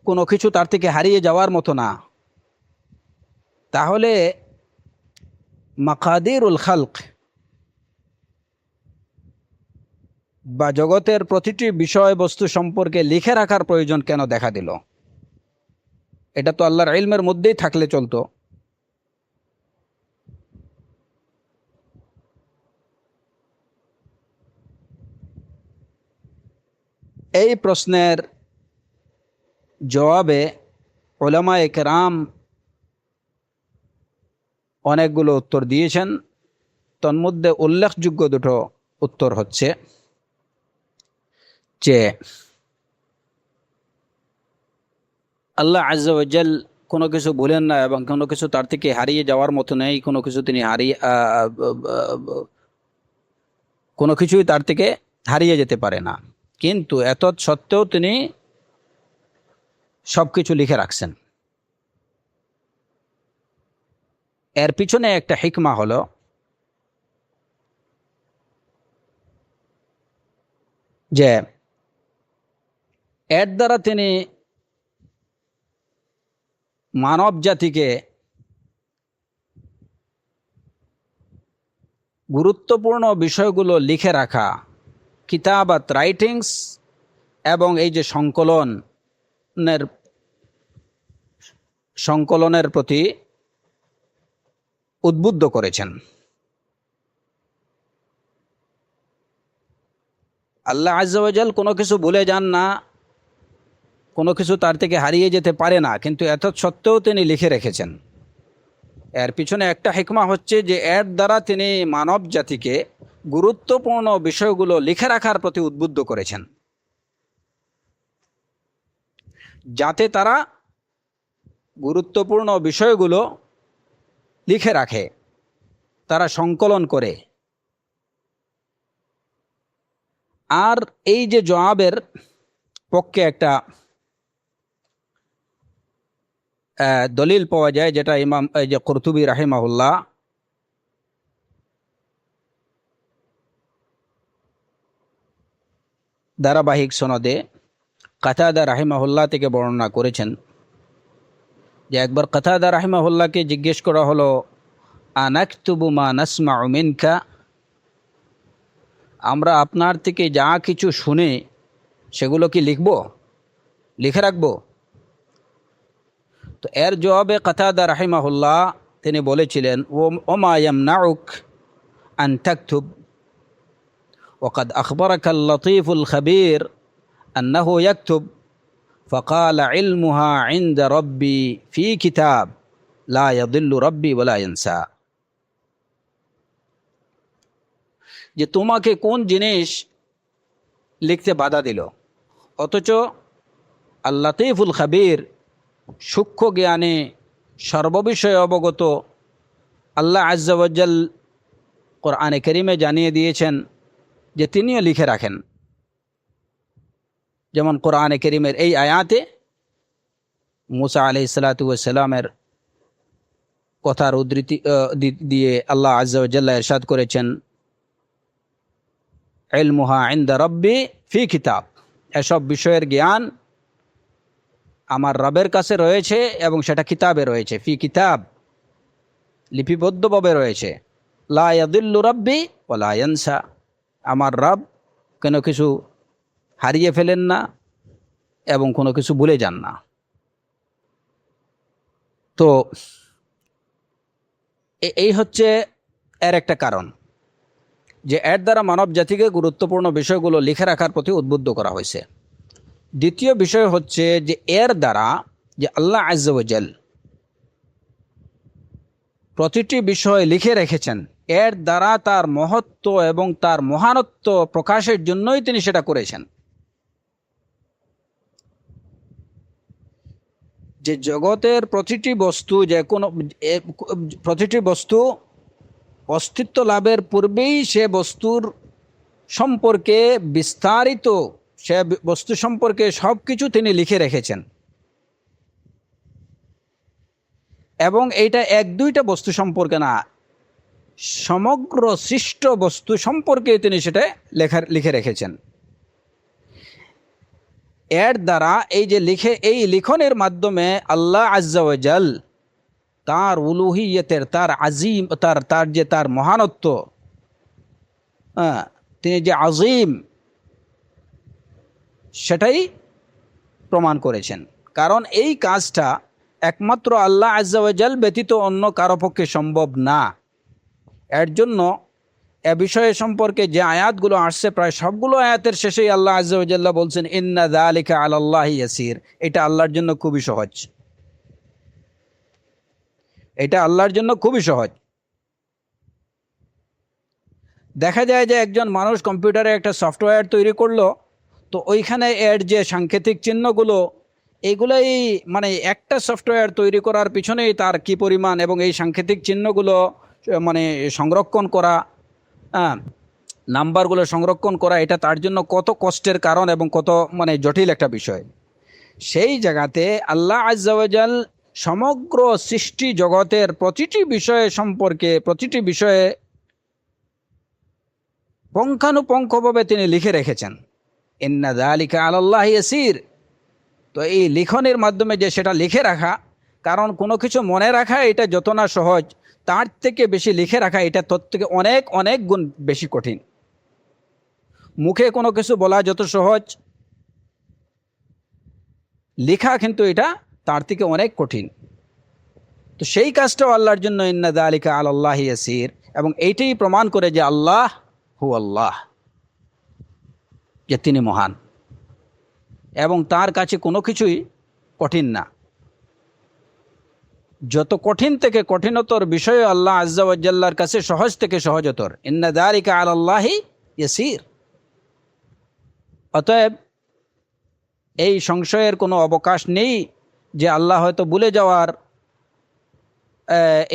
কোনো কিছু তার থেকে হারিয়ে যাওয়ার মতো না, তাহলে মাকাদিরুল খালক বা জগতের প্রতিটি বিষয়বস্তু সম্পর্কে লিখে রাখার প্রয়োজন কেন দেখা দিল? এটা তো আল্লাহর ইলমের মধ্যেই থাকলে চলতো। এই প্রশ্নের জবাবে উলামায়ে কেরাম অনেকগুলো উত্তর দিয়েছেন। তন্মধ্যে উল্লেখযোগ্য দুটো উত্তর হচ্ছে যে আল্লাহ আজ্জা ওয়া জাল কোনো কিছু ভুলেন না এবং কোনো কিছু তার থেকে হারিয়ে যাওয়ার মতো নেই, কোনো কিছু তিনি কোনো কিছুই তার থেকে হারিয়ে যেতে পারে না, কিন্তু এত সত্ত্বেও তিনি সব কিছু লিখে রাখছেন। এর পিছনে একটা হিকমা হলো যে এর দ্বারা তিনি মানব জাতিকে গুরুত্বপূর্ণ বিষয়গুলো লিখে রাখা, কিতাবাত রাইটিংস, এবং এই যে সংকলনের প্রতি উদ্বুদ্ধ করেছেন। আল্লাহ আজ্জা ওয়া জাল কোনো কিছু ভুলে যান না, কোনো কিছু তার থেকে হারিয়ে যেতে পারে না, কিন্তু এত সত্ত্বেও তিনি লিখে রেখেছেন। এর পিছনে একটা হিকমা হচ্ছে যে এর দ্বারা তিনি মানব জাতিকে গুরুত্বপূর্ণ বিষয়গুলো লিখে রাখার প্রতি উদ্বুদ্ধ করেছেন, যাতে তারা গুরুত্বপূর্ণ বিষয়গুলো লিখে রাখে, তারা সংকলন করে। আর এই যে জবাবের পক্ষে একটা দলিল পাওয়া যায়, যেটা ইমাম এই যে কুরতুবী রাহিমাহুল্লাহ ধারাবাহিক সনদে কাতাদা রাহিমাহুল্লাহ থেকে বর্ণনা করেছেন যে একবার কাতাদা রাহিমাহুল্লাহকে জিজ্ঞেস করা হলো, আনাকতুবু মা নাসমাউ মিনকা, আমরা আপনার থেকে যা কিছু শুনে সেগুলো কি লিখে রাখবো? তো এর জবাবে কাতাদা রাহিমাহুল্লাহ তিনি বলেছিলেন, ওমা ইয়ামনাউক আন তাকতুব, وقد أخبرك اللطيف الخبير أنه يكتب فقال علمها عند ربي في كتاب لا يضل ربي ولا ينسى। যে তোমাকে কোন জিনিস লিখতে বাধা দিল, অথচ আল লতীফুল খাবির সূক্ষ্ম জ্ঞানে সর্ববিষয়ে অবগত আল্লাহ আজ্জা ওয়া জাল কোরআনে কারীমে জানিয়ে দিয়েছেন যে তিনিও লিখে রাখেন। যেমন কোরআনে কারীমের এই আয়াতে মুসা আলাইহিস সালাতু ওয়াস সালামের কথার উদ্ধৃতি দিয়ে আল্লাহ আজ্জা ওয়া জাল্লা ইরশাদ করেছেন, ইলমুহা ইনদা রাব্বি ফি কিতাব, এসব বিষয়ের জ্ঞান আমার রবের কাছে রয়েছে এবং সেটা কিতাবে রয়েছে। ফি কিতাব, লিপিবদ্ধভাবে রয়েছে। লা ইয়াদিল্লু রাব্বি ওয়া লা ইয়ানসা, আমার রব কোনো কিছু হারিয়ে ফেলেন না এবং কোনো কিছু ভুলে যান না। তো এই হচ্ছে এর একটা কারণ, যে এর দ্বারা মানব জাতিকে গুরুত্বপূর্ণ বিষয়গুলো লিখে রাখার প্রতি উদ্বুদ্ধ করা হয়েছে। দ্বিতীয় বিষয় হচ্ছে যে এর দ্বারা যে আল্লাহ আজ্জা ওয়া জাল প্রতিটি বিষয় লিখে রেখেছেন, এর দ্বারা তার মহত্ব এবং তার মহানত্ব প্রকাশের জন্যই তিনি সেটা করেছেন। যে জগতের প্রতিটি বস্তু, যে কোনো প্রতিটি বস্তু অস্তিত্ব লাভের পূর্বেই সে বস্তুর সম্পর্কে বিস্তারিত, সে বস্তু সম্পর্কে সব কিছু তিনি লিখে রেখেছেন। এবং এইটা এক দুইটা বস্তু সম্পর্কে না, সমগ্র সৃষ্ট বস্তু সম্পর্কে তিনি সেটা লিখে রেখেছেন। এর দ্বারা এই লিখনের মাধ্যমে আল্লাহ আজ্জা ওয়া জাল তার উলুহিয়তের, তার আজিম, তার মহানত্ব, তিনি যে আজিম, সেটাই প্রমাণ করেছেন। কারণ এই কাজটা একমাত্র আল্লাহ আজ্জা ওয়া জাল ব্যতীত অন্য কারো পক্ষে সম্ভব না। এর জন্য এ বিষয়ে সম্পর্কে যে আয়াতগুলো আসছে, প্রায় সবগুলো আয়াতের শেষেই আল্লাহ আজ্জা ওয়া জাল্লা বলছেন, ইন্না যালিকা আলাল্লাহি ইয়াসির, এটা আল্লাহর জন্য খুবই সহজ, এটা আল্লাহর জন্য খুবই সহজ। দেখা যায় যে একজন মানুষ কম্পিউটারে একটা সফটওয়্যার তৈরি করলো, তো ওইখানে এর যে সাংকেতিক চিহ্নগুলো, এইগুলোই মানে একটা সফটওয়্যার তৈরি করার পিছনেই তার কি পরিমাণ, এবং এই সাংকেতিক চিহ্নগুলো মানে সংরক্ষণ করা, নাম্বারগুলো সংরক্ষণ করা, এটা তার জন্য কত কষ্টের কারণ এবং কত মানে জটিল একটা বিষয়। সেই জায়গাতে আল্লাহ আজ্জা ওয়া জাল সমগ্র সৃষ্টি জগতের প্রতিটি বিষয়ে সম্পর্কে, প্রতিটি বিষয়ে পুঙ্খানুপুঙ্খভাবে তিনি লিখে রেখেছেন। ইন্না যালিকা আলাল্লাহি ইয়াসির। তো এই লিখনের মাধ্যমে যে সেটা লিখে রাখা, কারণ কোনো কিছু মনে রাখা এটা যত না সহজ, তার থেকে বেশি লিখে রাখা এটা তোর থেকে অনেক অনেক গুণ বেশি কঠিন। মুখে কোনো কিছু বলা যত সহজ, লেখা কিন্তু এটা তার থেকে অনেক কঠিন। তো সেই কাজটাও আল্লাহর জন্য ইন্না যালিকা আলাল্লাহি ইয়াসির, এবং এইটাই প্রমাণ করে যে আল্লাহ হু আল্লাহ, যে তিনি মহান এবং তার কাছে কোনো কিছুই কঠিন না। যত কঠিন থেকে কঠিনতর বিষয় আল্লাহ আজ্জা ওয়া জাল্লার কাছে সহজ থেকে সহজতর। ইন্না যালিকা আলাল্লাহি ইয়াসির। অতএব এই সংশয়ের কোনো অবকাশ নেই যে আল্লাহ হয়তো ভুলে যাওয়ার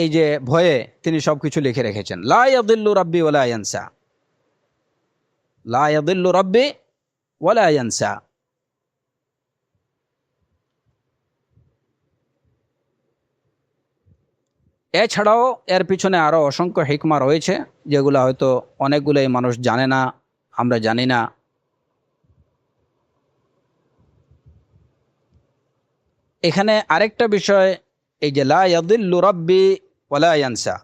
এই যে ভয়ে তিনি সব কিছু লিখে রেখেছেন। লা ইয়াদিল্লু রাব্বি ওয়া লা ইয়ানসা, লা ইয়াদিল্লু রাব্বি ওয়া লা ইয়ানসা। এছাড়াও এর পিছনে আরও অসংখ্য হিকমা রয়েছে, যেগুলো হয়তো অনেকগুলোই মানুষ জানে না, আমরা জানি না। এখানে আরেকটা বিষয়, এই যে লা ইয়াদিল্লু রাব্বি ওয়া লা ইয়ানসা,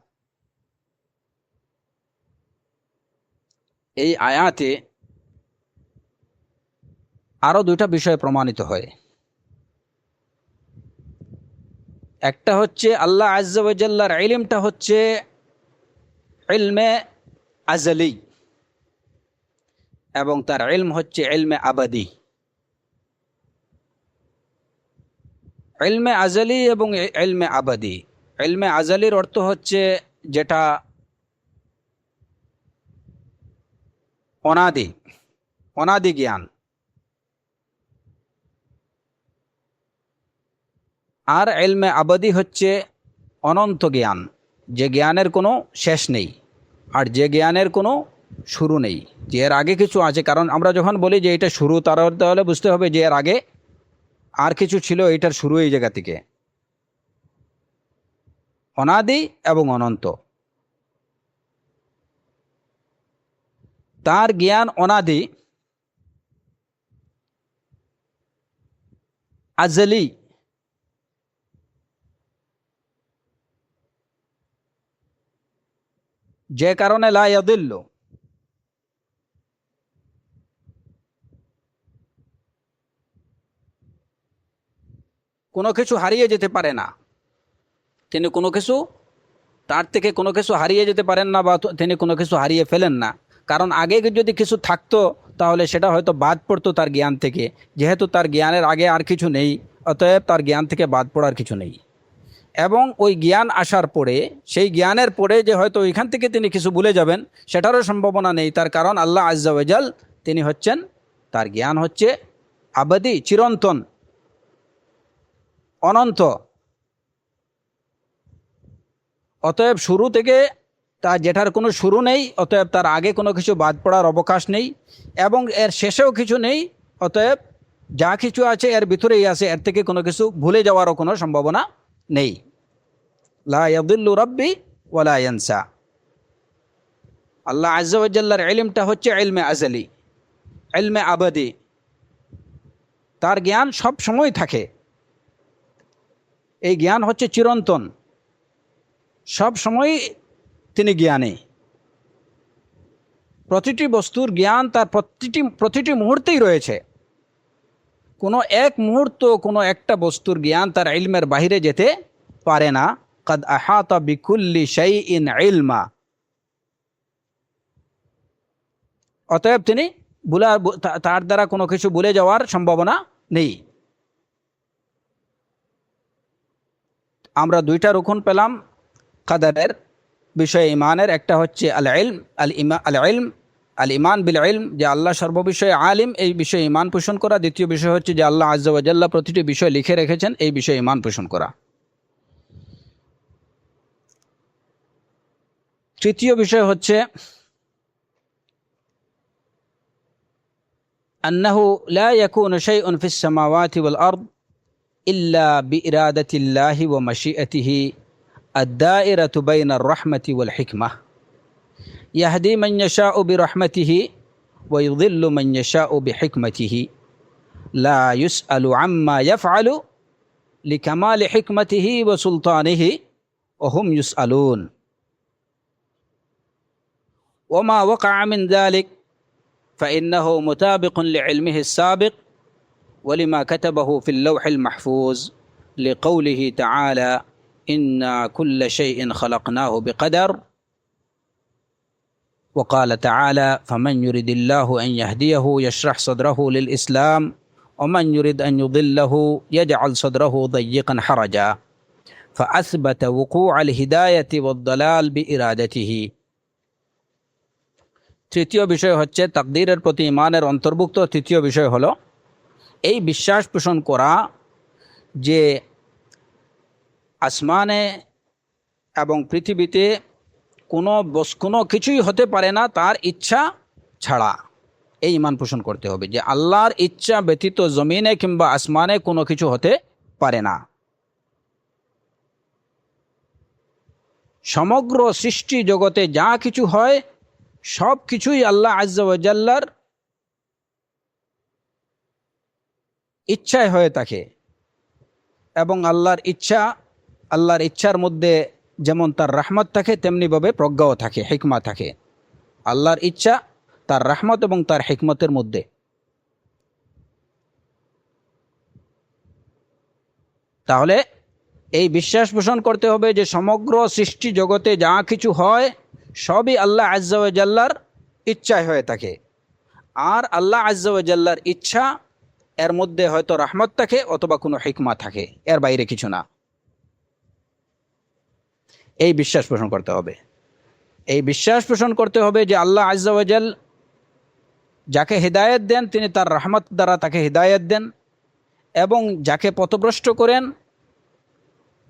এই আয়াতে আরও দুইটা বিষয় প্রমাণিত হয়। একটা হচ্ছে আল্লাহ আজ্জা ওয়া জাল্লার ইলমটা হচ্ছে ইলমে আজলি, এবং তার ইলম হচ্ছে ইলমে আবাদি। ইলমে আজালি এবং ইলমে আবাদি। ইলমে আজালির অর্থ হচ্ছে যেটা অনাদি, অনাদি জ্ঞান। আর ইলমে আবাদি হচ্ছে অনন্ত জ্ঞান, যে জ্ঞানের কোনো শেষ নেই আর যে জ্ঞানের কোনো শুরু নেই, যে এর আগে কিছু আছে। কারণ আমরা যখন বলি যে এটা শুরু, তাহলে বুঝতে হবে যে এর আগে আর কিছু ছিল, এটার শুরু এই জায়গা থেকে। অনাদি এবং অনন্ত, তার জ্ঞান অনাদি, আজলি। যে কারণে লা ইয়াদিল্লু, কোনো কিছু হারিয়ে যেতে পারে না। তিনি কোনো কিছু, তার থেকে কোনো কিছু হারিয়ে যেতে পারেন না, বা তিনি কোনো কিছু হারিয়ে ফেলেন না। কারণ আগে যদি কিছু থাকতো তাহলে সেটা হয়তো বাদ পড়তো তার জ্ঞান থেকে। যেহেতু তার জ্ঞানের আগে আর কিছু নেই, অতএব তার জ্ঞান থেকে বাদ পড়ার কিছু নেই। এবং ওই জ্ঞান আসার পরে, সেই জ্ঞানের পরে যে হয়তো ওইখান থেকে তিনি কিছু ভুলে যাবেন, সেটারও সম্ভাবনা নেই। তার কারণ আল্লাহ আজ্জা ওয়াজাল, তিনি হচ্ছেন, তার জ্ঞান হচ্ছে আবাদি, চিরন্তন, অনন্ত। অতএব শুরু থেকে তার, যেটার কোনো শুরু নেই, অতএব তার আগে কোনো কিছু বাদ পড়ার অবকাশ নেই এবং এর শেষেও কিছু নেই। অতএব যা কিছু আছে এর ভিতরেই আছে, এর থেকে কোনো কিছু ভুলে যাওয়ারও কোনো সম্ভাবনা নেই। লা ইয়াদিল্লু রাব্বি ওয়ালা ইয়ানসা। আল্লাহ আজ্জা ওয়া জাল্লার ইলমটা হচ্ছে ইলমে আজলি, ইলমে আবাদি। তার জ্ঞান সব সময় থাকে, এই জ্ঞান হচ্ছে চিরন্তন, সব সময় তিনি জ্ঞানী। প্রতিটি বস্তুর জ্ঞান তার প্রতিটি মুহূর্তেই রয়েছে। কোনো এক মুহূর্ত কোনো একটা বস্তুর জ্ঞান তার ইলমের বাহিরে যেতে পারে না। কাদ আহাতা বিকুল্লি শাইইন ইলমা। অতএব তিনি তার দ্বারা কোনো কিছু ভুলে যাওয়ার সম্ভাবনা নেই। আমরা দুইটা রুকন পেলাম কাদারের বিষয়ে ইমানের। একটা হচ্ছে আল ইলম, আল ইমান বিল ইলম, যে আল্লাহ সর্ববিষয়ে আলিম, এই বিষয়ে ইমান পোষণ করা। দ্বিতীয় বিষয় হচ্ছে যে আল্লাহ আজ্জা ওয়া জাল্লা প্রতিটি বিষয় লিখে রেখেছেন, এই বিষয়ে ইমান পোষণ করা। তৃতীয় বিষয় হচ্ছে আন্নাহু লা ইয়াকুনু শাইউন ফিস সামাওয়াতি ওয়াল আরদ ইল্লা বিইরাদাতিল্লাহি ওয়া মাশিআতিহি আদ-দাইরাতু বাইনার রাহমাতি ওয়াল হিকমাহ ইয়াহদি মান ইয়াশাউ বিরাহমাতিহি ওয়া ইউযিল্লু মান ইয়াশাউ বিহিকমাতিহি লা ইউসআলু আম্মা ইয়াফআলু লিকামালি হিকমাতিহি ওয়া সুলতানিহি ওয়া হুম ইউসআলুন ওয়া মা ওয়াকা'a মিন যালিক فإنه مطابق لعلمه السابق ولما كتبه في اللوح المحفوظ لقوله تعالى إنا كل شيء خلقناه بقدر وقال تعالى فمن يرد الله أن يهديه يشرح صدره للإسلام ومن يرد أن يضله يجعل صدره ضيقا حرجا فأثبت وقوع الهداية والضلال بإرادته। তৃতীয় বিষয় হচ্ছে তাকদীরের প্রতি ইমানের অন্তর্ভুক্ত তৃতীয় বিষয় হলো এই বিশ্বাস পোষণ করা যে আসমানে এবং পৃথিবীতে কোনো কিছুই হতে পারে না তার ইচ্ছা ছাড়া। এই ইমান পোষণ করতে হবে যে আল্লাহর ইচ্ছা ব্যতীত জমিনে কিংবা আসমানে কোনো কিছু হতে পারে না। সমগ্র সৃষ্টি জগতে যা কিছু হয় সব কিছুই আল্লাহ আজ্জা ওয়া জাল্লার ইচ্ছায় হয়ে থাকে। এবং আল্লাহর ইচ্ছার মধ্যে যেমন তার রহমত থাকে, তেমনিভাবে প্রজ্ঞাও থাকে, হিকমা থাকে। আল্লাহর ইচ্ছা, তার রহমত এবং তার হিকমতের মধ্যে। তাহলে এই বিশ্বাস পোষণ করতে হবে যে সমগ্র সৃষ্টি জগতে যা কিছু হয় সবই আল্লাহ আজ্জা ওয়া জাল্লার ইচ্ছায় হয়ে থাকে। আর আল্লাহ আজ্জা ওয়া জাল্লার ইচ্ছা, এর মধ্যে হয়তো রহমত থাকে অথবা কোনো হিকমা থাকে, এর বাইরে কিছু না। এই বিশ্বাস পোষণ করতে হবে। এই বিশ্বাস পোষণ করতে হবে যে আল্লাহ আজ্জা ওয়া জাল যাকে হিদায়াত দেন তিনি তার রহমত দ্বারা তাকে হিদায়াত দেন, এবং যাকে পথভ্রষ্ট করেন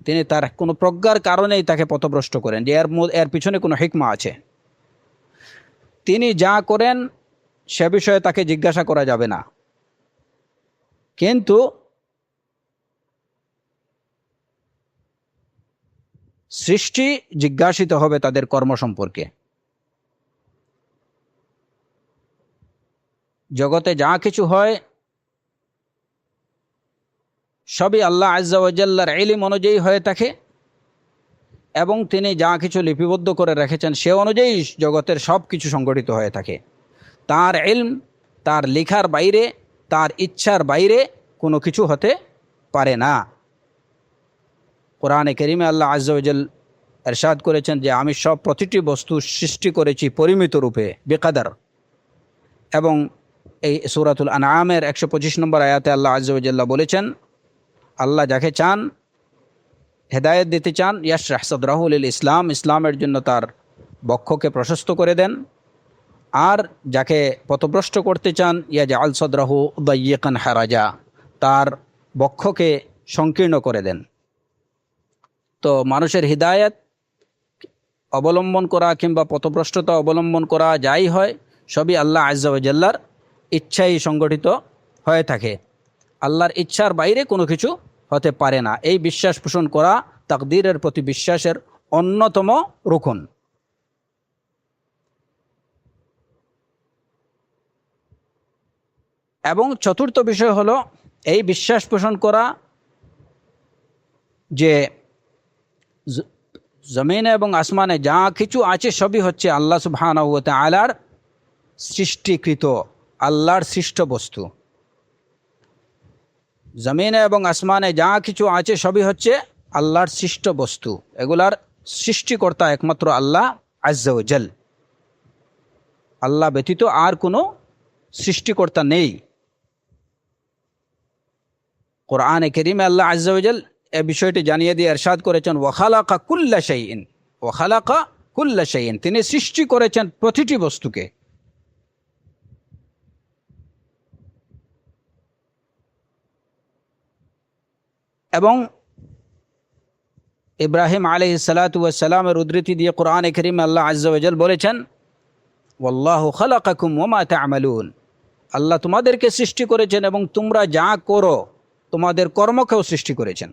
তিনি তার কোনো প্রজ্ঞার কারণেই তাকে পথভ্রষ্ট করেন, যে এর পিছনে কোনো হিকমা আছে। তিনি যা করেন সে বিষয়ে তাকে জিজ্ঞাসা করা যাবে না, কিন্তু সৃষ্টি জিজ্ঞাসিত হবে তাদের কর্ম সম্পর্কে। জগতে যা কিছু হয় সবই আল্লাহ আজ্জা ওয়া জাল্লার ইলম অনুযায়ী হয়ে থাকে, এবং তিনি যা কিছু লিপিবদ্ধ করে রেখেছেন সে অনুযায়ী জগতের সব কিছু সংগঠিত হয়ে থাকে। তার ইলম, তার লেখার বাইরে, তার ইচ্ছার বাইরে কোনো কিছু হতে পারে না। কোরআনে কারীমে আল্লাহ আজ্জা ওয়া জাল ইরশাদ করেছেন যে আমি সব প্রতিটি বস্তু সৃষ্টি করেছি পরিমিত রূপে, বেকাদার। এবং এই সূরাতুল আনআমের 125 নম্বর আয়াতে আল্লাহ আজ্জা ওয়া জাল্লা বলেছেন, আল্লাহ যাকে চান হেদায়েত দিতে চান, ইয়াশরাহ সাদরাহু লিল ইসলাম, ইসলামের জন্য তার বক্ষকে প্রশস্ত করে দেন। আর যাকে পথভ্রষ্ট করতে চান, ইয়াজআল সাদরাহু দায়্যিকান হারাজা, তার বক্ষকে সংকীর্ণ করে দেন। তো মানুষের হিদায়াত অবলম্বন করা কিংবা পথভ্রষ্টতা অবলম্বন করা যাই হয়, সবই আল্লাহ আজ্জা ওয়া জাল্লার ইচ্ছাই সংগঠিত হয়ে থাকে। আল্লাহর ইচ্ছার বাইরে কোনো কিছু হতে পারে না। এই বিশ্বাস পোষণ করা তাকদীরের প্রতি বিশ্বাসের অন্যতম রুকন। এবং চতুর্থ বিষয় হলো এই বিশ্বাস পোষণ করা যে জমিনে এবং আসমানে যা কিছু আছে সবই হচ্ছে আল্লাহ সুবহানাহু ওয়া তাআলার সৃষ্টিকৃত, আল্লাহর সৃষ্ট বস্তু। জমিনে এবং আসমানে যা কিছু আছে সবই হচ্ছে আল্লাহর সৃষ্ট বস্তু। এগুলার সৃষ্টিকর্তা একমাত্র আল্লাহ আজ্জা ওয়া জাল। আল্লাহ ব্যতীত আর কোনো সৃষ্টিকর্তা নেই। কোরআনে কারীমে আল্লাহ আজ্জা ওয়া জাল এই বিষয়টি জানিয়ে দিয়ে ইরশাদ করেছেন, ওয়া খালাকা কুল্লা শাইইন, ওয়া খালাকা কুল্লা শাইইন, তিনি সৃষ্টি করেছেন প্রতিটি বস্তুকে। এবং ইব্রাহিম আলাইহিস সালাতু ওয়াস সালামের উদ্ধৃতি দিয়ে কোরআনে কারীমে আল্লাহ আজ্জা ওয়া জাল বলেছেন, ওয়াল্লাহু খালাকাকুম ওয়া মা তা'মালুন, আল্লাহ তোমাদেরকে সৃষ্টি করেছেন এবং তোমরা যা করো তোমাদের কর্মকেও সৃষ্টি করেছেন।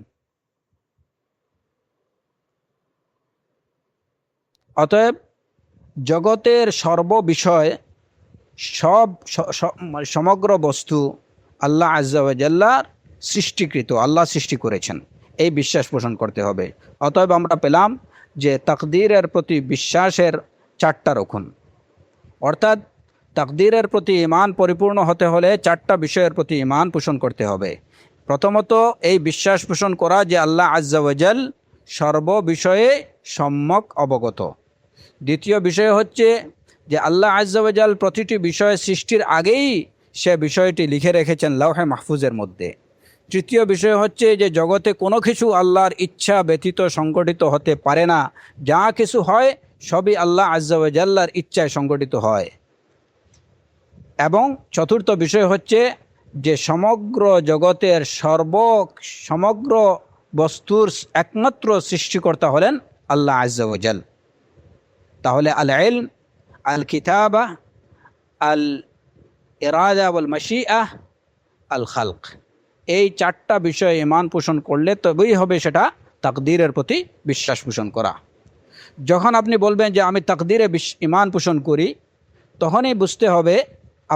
অতএব জগতের সর্ববিষয় সমগ্র বস্তু আল্লাহ আজ্জা ওয়া জাল্লার সৃষ্টিকৃত, আল্লাহ সৃষ্টি করেছেন, এই বিশ্বাস পোষণ করতে হবে। অতএব আমরা পেলাম যে তাকদীরের প্রতি বিশ্বাসের 4টা রুকন, অর্থাৎ তাকদীরের প্রতি ঈমান পরিপূর্ণ হতে হলে 4টা বিষয়ের প্রতি ঈমান পোষণ করতে হবে। প্রথমত এই বিশ্বাস পোষণ করা যে আল্লাহ আজ্জা ওয়া জাল সর্ববিষয়ে সম্যক অবগত। দ্বিতীয় বিষয় হচ্ছে যে আল্লাহ আজ্জা ওয়া জাল প্রতিটি বিষয় সৃষ্টির আগেই সে বিষয়টি লিখে রেখেছেন লাওহে মাহফুজের মধ্যে। তৃতীয় বিষয় হচ্ছে যে জগতে কোনো কিছু আল্লাহর ইচ্ছা ব্যতীত সংগঠিত হতে পারে না, যা কিছু হয় সবই আল্লাহ আজ্জা ওয়া জাল্লার ইচ্ছায় সংগঠিত হয়। এবং চতুর্থ বিষয় হচ্ছে যে সমগ্র জগতের সমগ্র বস্তুর একমাত্র সৃষ্টিকর্তা হলেন আল্লাহ আজ্জা ওয়া জাল। তাহলে আল ইলম, আল কিতাবা, আল ইরাদা ওয়াল মাশিআহ, আল খালক, এই 4টা বিষয়ে ঈমান পোষণ করলে তবেই হবে সেটা তাকদীরের প্রতি বিশ্বাস পোষণ করা। যখন আপনি বলবেন যে আমি তাকদীরে ঈমান পোষণ করি, তখনই বুঝতে হবে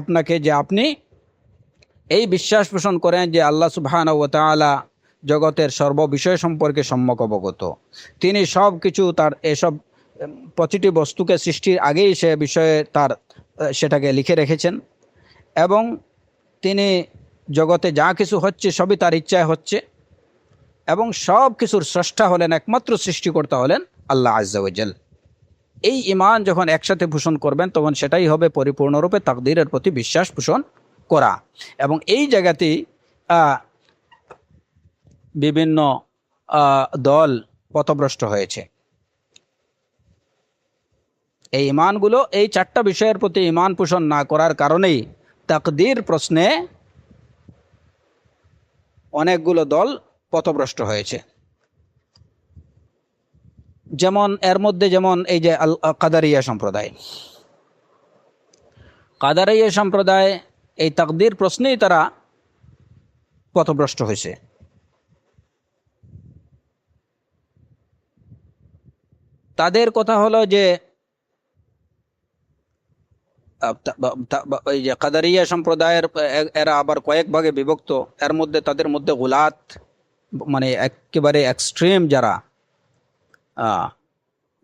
আপনাকে যে আপনি এই বিশ্বাস পোষণ করেন যে আল্লাহ সুবহানাহু ওয়া তাআলা জগতের সর্ববিষয় সম্পর্কে সম্যক অবগত। তিনি সব কিছু তার এসব প্রতিটি বস্তুকে সৃষ্টির আগেই সে বিষয়ে সেটাকে লিখে রেখেছেন, এবং তিনি জগতে যা কিছু হচ্ছে সবই তার ইচ্ছায় হচ্ছে, এবং সব কিছুর স্রষ্টা হলেন, একমাত্র সৃষ্টিকর্তা হলেন আল্লাহ আজ্জা ওয়া জাল। এই ঈমান যখন একসাথে পোষণ করবেন তখন সেটাই হবে পরিপূর্ণরূপে তাকদীরের প্রতি বিশ্বাস পোষণ করা। এবং এই জায়গাতেই বিভিন্ন দল পথভ্রষ্ট হয়েছে। এই ঈমানগুলো এই চারটা বিষয়ের প্রতি ঈমান পোষণ না করার কারণেই তাকদীর প্রশ্নে অনেকগুলো দল পথভ্রষ্ট হয়েছে। যেমন এর মধ্যে যেমন এই যে কাদারিয়া সম্প্রদায়, কাদারিয়া সম্প্রদায় এই তাকদীর প্রশ্নেই তারা পথভ্রষ্ট হয়েছে। তাদের কথা হলো যে এই যে কাদারিয়া সম্প্রদায়ের এরা আবার কয়েক ভাগে বিভক্ত। এর মধ্যে তাদের মধ্যে গুলাত, মানে একেবারে এক্সট্রিম যারা,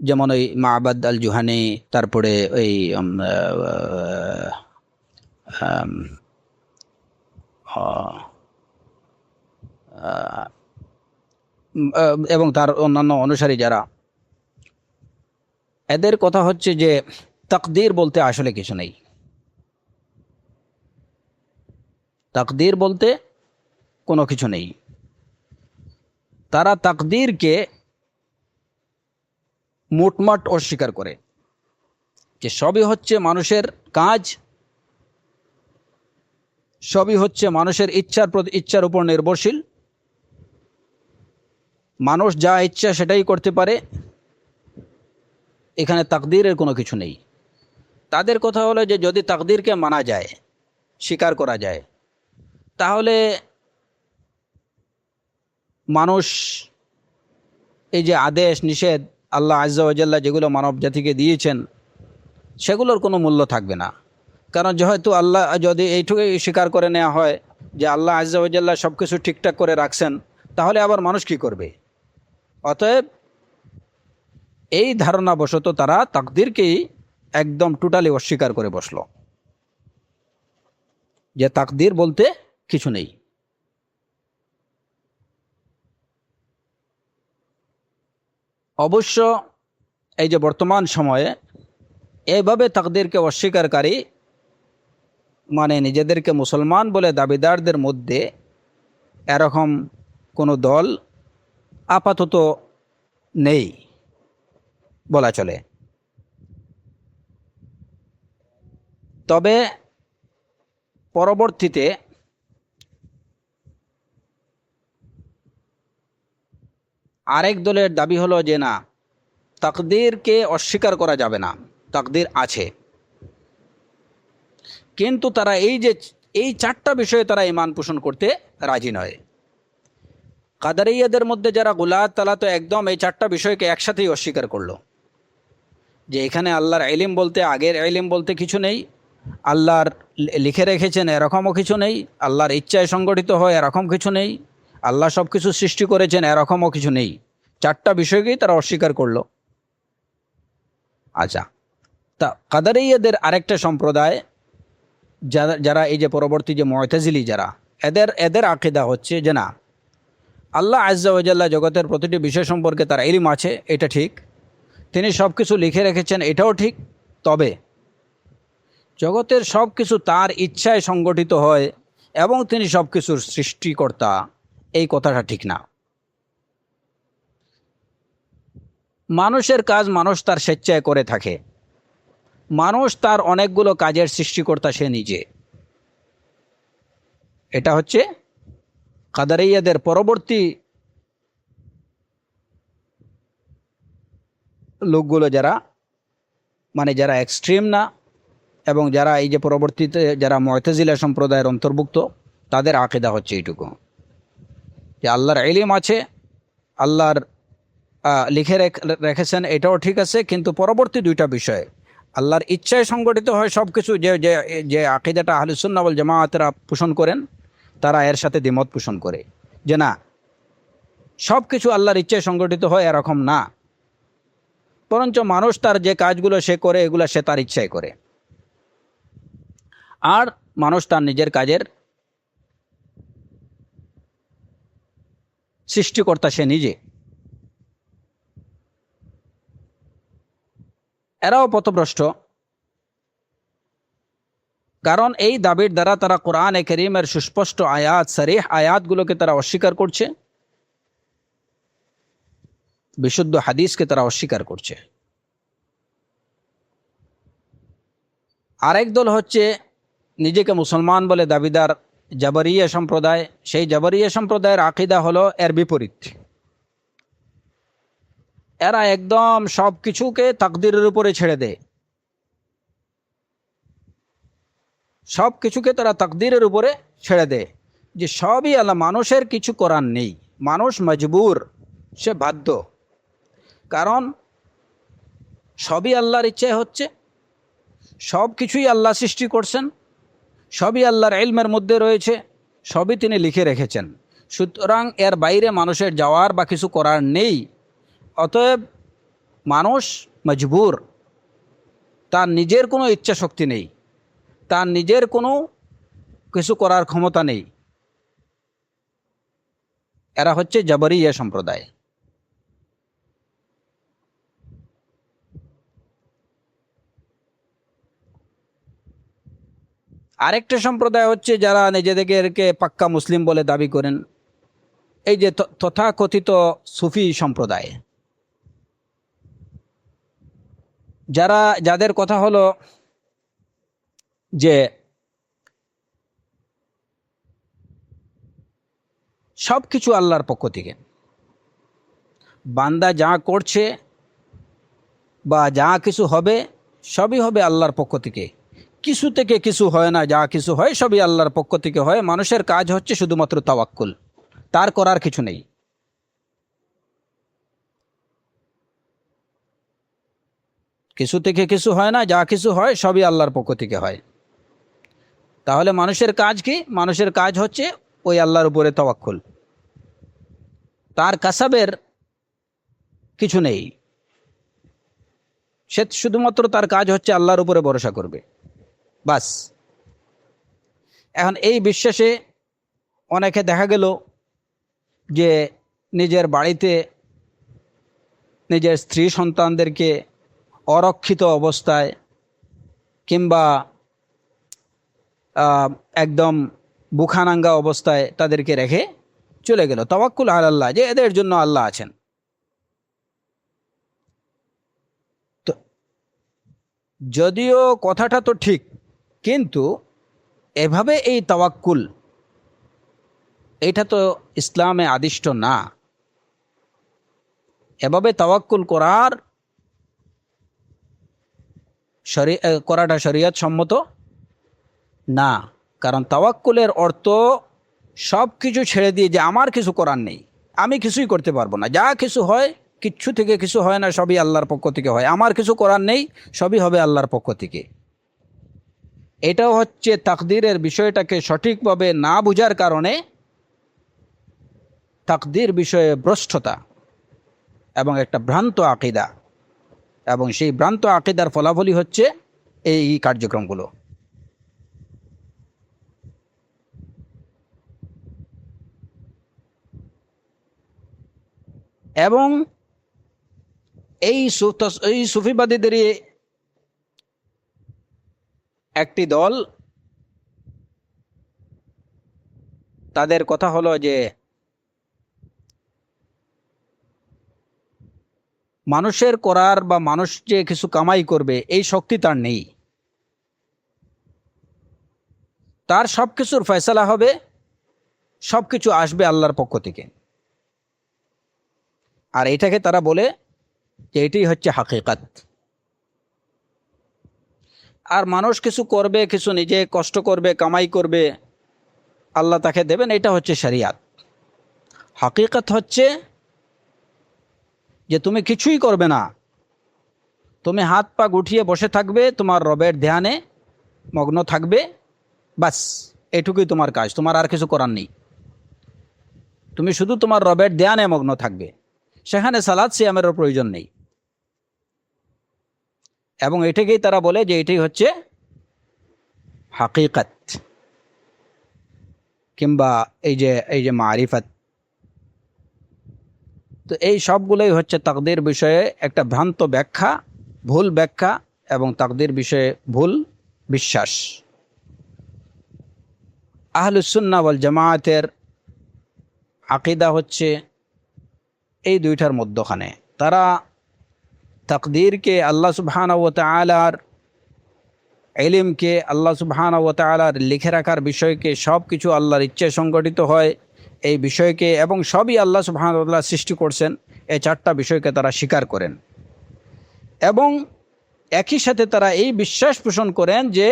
যেমন ওই মাবাদ আল জুহানি, তারপরে ওই এবং তার অন্যান্য অনুসারী যারা, এদের কথা হচ্ছে যে তাকদীর বলতে আসলে কিছু নেই। তাকদীর বলতে কোনো কিছু নেই। তারা তাকদীরকে মোটমাট অস্বীকার করে যে সবই হচ্ছে মানুষের কাজ, সবই হচ্ছে মানুষের ইচ্ছার উপর নির্ভরশীল। মানুষ যা ইচ্ছা সেটাই করতে পারে, এখানে তাকদীরের কোনো কিছু নেই। তাদের কথা হলো যে যদি তাকদীরকে মানা যায়, স্বীকার করা যায়, তাহলে মানুষ এই যে আদেশ নিষেধ আল্লাহ আজ্জা ওয়া জাল্লা যেগুলো মানব জাতিকে দিয়েছেন সেগুলোর কোনো মূল্য থাকবে না। কারণ যেহেতু আল্লাহ, যদি এইটুকুই স্বীকার করে নেওয়া হয় যে আল্লাহ আজ্জা ওয়া জাল্লা সব কিছু ঠিকঠাক করে রাখছেন, তাহলে আবার মানুষ কি করবে? অতএব এই ধারণাবশত তারা তাকদীরকেই একদম টোটালি অস্বীকার করে বসলো, যে তাকদীর বলতে কিছু নেই। অবশ্য এই যে বর্তমান সময়ে এভাবে তাকদীরকে অস্বীকারী, মানে নিজেদেরকে মুসলমান বলে দাবিদারদের মধ্যে এরকম কোনো দল আপাতত নেই বলা চলে। তবে পরবর্তীতে আরেক দলের দাবি হলো যে না, তাকদীরকে অস্বীকার করা যাবে না, তাকদীর আছে। কিন্তু তারা এই চারটা বিষয়ে তারা ঈমান পোষণ করতে রাজি নয়। কাদারিয়াদের মধ্যে যারা গুলাত, তারা তো একদম এই চারটা বিষয়কে একসাথেই অস্বীকার করলো, যে এখানে আল্লাহর ইলম বলতে, আগের ইলম বলতে কিছু নেই, আল্লাহর লিখে রেখেছেন এরকমও কিছু নেই, আল্লাহর ইচ্ছায় সংগঠিত হয় এরকম কিছু নেই, আল্লাহ সব কিছু সৃষ্টি করেছেন এরকমও কিছু নেই। চারটা বিষয়কেই তারা অস্বীকার করলো। আচ্ছা, তা কাদারিয়াদের আরেকটা সম্প্রদায়, যারা এই যে পরবর্তী যে মুতাজিলি যারা, এদের আকীদা হচ্ছে যে না, আল্লাহ আজ্জা ওয়া জাল্লা জগতের প্রতিটি বিষয় সম্পর্কে তার ইলম আছে, এটা ঠিক, তিনি সব কিছু লিখে রেখেছেন, এটাও ঠিক। তবে জগতের সব কিছু তার ইচ্ছায় সংগঠিত হয় এবং তিনি সব কিছুর সৃষ্টিকর্তা, এই কথাটা ঠিক না। মানুষের কাজ মানুষ তার স্বেচ্ছায় করে থাকে, মানুষ তার অনেকগুলো কাজের সৃষ্টিকর্তা সে নিজে। এটা হচ্ছে কাদারিয়াদের পরবর্তী লোকগুলো, যারা মানে যারা এক্সট্রিম না, এবং যারা এই যে পরবর্তীতে যারা মুতাজিলা সম্প্রদায়ের অন্তর্ভুক্ত, তাদের আকীদা হচ্ছে এইটুকু, যে আল্লাহর ইলম আছে, আল্লাহর লিখে রেখেছেন, এটাও ঠিক আছে, কিন্তু পরবর্তী দুইটা বিষয় আল্লাহর ইচ্ছায় সংগঠিত হয় সব কিছু। যে যে যে আকীদাটা আহলুস সুন্নাহ ওয়াল জামাআতরা পোষণ করেন, তারা এর সাথে দ্বিমত পোষণ করে যে না, সব কিছু আল্লাহর ইচ্ছায় সংগঠিত হয় এরকম না, বরঞ্চ মানুষ তার যে কাজগুলো সে করে, এগুলো সে তার ইচ্ছায় করে, আর মানুষ তার নিজের কাজের সৃষ্টিকর্তা সে নিজে। এরাও পথভ্রষ্ট, কারণ এই দাবির দ্বারা তারা কোরআনে কারীমের সুস্পষ্ট আয়াত, সরিহ আয়াতগুলোকে তারা অস্বীকার করছে, বিশুদ্ধ হাদিসকে তারা অস্বীকার করছে। আরেক দল হচ্ছে নিজেকে মুসলমান বলে দাবিদার জাবরিয়া সম্প্রদায়। সেই জাবরিয়া সম্প্রদায়ের আকীদা হলো এর বিপরীত। এরা একদম সব কিছুকে তাকদীরের উপরে ছেড়ে দেয়, সব কিছুকে তারা তাকদীরের উপরে ছেড়ে দেয়, যে সবই আল্লাহ, মানুষের কিছু করার নেই, মানুষ মজবুর, সে বাধ্য, কারণ সবই আল্লাহর ইচ্ছায় হচ্ছে, সব কিছুই আল্লাহ সৃষ্টি করছেন, সবই আল্লাহর ইলমের মধ্যে রয়েছে, সবই তিনি লিখে রেখেছেন। সুতরাং এর বাইরে মানুষের যাওয়ার বা কিছু করার নেই। অতএব মানুষ মজবুর, তার নিজের কোনো ইচ্ছা শক্তি নেই, তার নিজের কোনো কিছু করার ক্ষমতা নেই। এরা হচ্ছে জাবরিয়া সম্প্রদায়। আরেকটা সম্প্রদায় হচ্ছে যারা নিজেদেরকে পাক্কা মুসলিম বলে দাবি করেন, এই যে তথাকথিত সুফি সম্প্রদায়, যাদের কথা হলো যে সব কিছু আল্লাহর পক্ষ থেকে, বান্দা যা করছে বা যা কিছু হবে সবই হবে আল্লাহর পক্ষ থেকে, কিছু থেকে কিছু হয় না, যা কিছু হয় সবই আল্লাহর পক্ষ থেকে হয়। মানুষের কাজ হচ্ছে শুধুমাত্র তাওয়াক্কুল, তার করার কিছু নেই। কিছু থেকে কিছু হয় না, যা কিছু হয় সবই আল্লাহর পক্ষ থেকে হয়। তাহলে মানুষের কাজ কি? মানুষের কাজ হচ্ছে ওই আল্লাহর উপরে তাওয়াক্কুল, তার কাসাবের কিছু নেই, সে শুধুমাত্র তার কাজ হচ্ছে আল্লাহর উপরে ভরসা করবে, বাস। এখন এই বিশ্বাসে অনেকে দেখা গেল যে নিজের বাড়িতে নিজের স্ত্রী সন্তানদেরকে অরক্ষিত অবস্থায় কিংবা একদম বুখানাঙ্গা অবস্থায় তাদেরকে রেখে চলে গেল, তাওয়াক্কুল আলাল্লাহ, যে এদের জন্য আল্লাহ আছেন। তো যদিও কথাটা তো ঠিক, কিন্তু এভাবে এই তাওয়াক্কুল, এটা তো ইসলামে আদিষ্ট না। এভাবে তাওয়াক্কুল করাটা শরীয়ত সম্মত না। কারণ তাওয়াক্কুলের অর্থ সব কিছু ছেড়ে দিয়ে, যে আমার কিছু করার নেই, আমি কিছুই করতে পারবো না, যা কিছু হয় কিচ্ছু থেকে কিছু হয় না, সবই আল্লাহর পক্ষ থেকে হয়, আমার কিছু করার নেই, সবই হবে আল্লাহর পক্ষ থেকে। এটাও হচ্ছে তাকদীরের বিষয়টাকে সঠিকভাবে না বুঝার কারণে তাকদীর বিষয়ে ভ্রষ্টতা এবং একটা ভ্রান্ত আকীদা, এবং সেই ভ্রান্ত আকীদার ফলাফলই হচ্ছে এই কার্যক্রমগুলো। এবং এই সুফিবাদীদেরই একটি দল, তাদের কথা হলো যে মানুষের করার বা মানুষ যে কিছু কামাই করবে এই শক্তি তার নেই, তার সব কিছুর ফয়সালা হবে, সব কিছু আসবে আল্লাহর পক্ষ থেকে। আর এটাকে তারা বলে যে এটাই হচ্ছে হাকিকাত। আর মানুষ কিছু করবে, কিছু নিজে কষ্ট করবে, কামাই করবে, আল্লাহ তাকে দেবেন, এটা হচ্ছে শরিয়াত। হাকিকাত হচ্ছে যে তুমি কিছুই করবে না, তুমি হাত পা গুটিয়ে বসে থাকবে, তোমার রবের ধ্যানে মগ্ন থাকবে, বাস, এটুকুই তোমার কাজ, তোমার আর কিছু করার নেই। তুমি শুধু তোমার রবের ধ্যানে মগ্ন থাকবে, সেখানে সালাত সিয়ামেরও প্রয়োজন নেই। এবং এটাকেই তারা বলে যে এটাই হচ্ছে হাকিকাত, কিংবা এই যে মারিফাত। তো এই সবগুলোই হচ্ছে তাকদীর বিষয়ে একটা ভ্রান্ত ব্যাখ্যা ভুল ব্যাখ্যা এবং তাকদীর বিষয়ে ভুল বিশ্বাস। আহলুস সুন্নাহ ওয়াল জামায়াতের আকীদা হচ্ছে এই দুইটার মধ্যখানে। তারা তাকদীরকে, আল্লাহ সুবহানাহু ওয়া তাআলার ইলমকে, আল্লাহ সুবহানাহু ওয়া তাআলার লিখে রাখার বিষয়কে, সব কিছু আল্লাহর ইচ্ছায় সংগঠিত হয় এই বিষয়কে, এবং সবই আল্লাহ সুবহানাহু ওয়া তাআলা সৃষ্টি করছেন, এই চারটা বিষয়কে তারা স্বীকার করেন। এবং একই সাথে তারা এই বিশ্বাস পোষণ করেন যে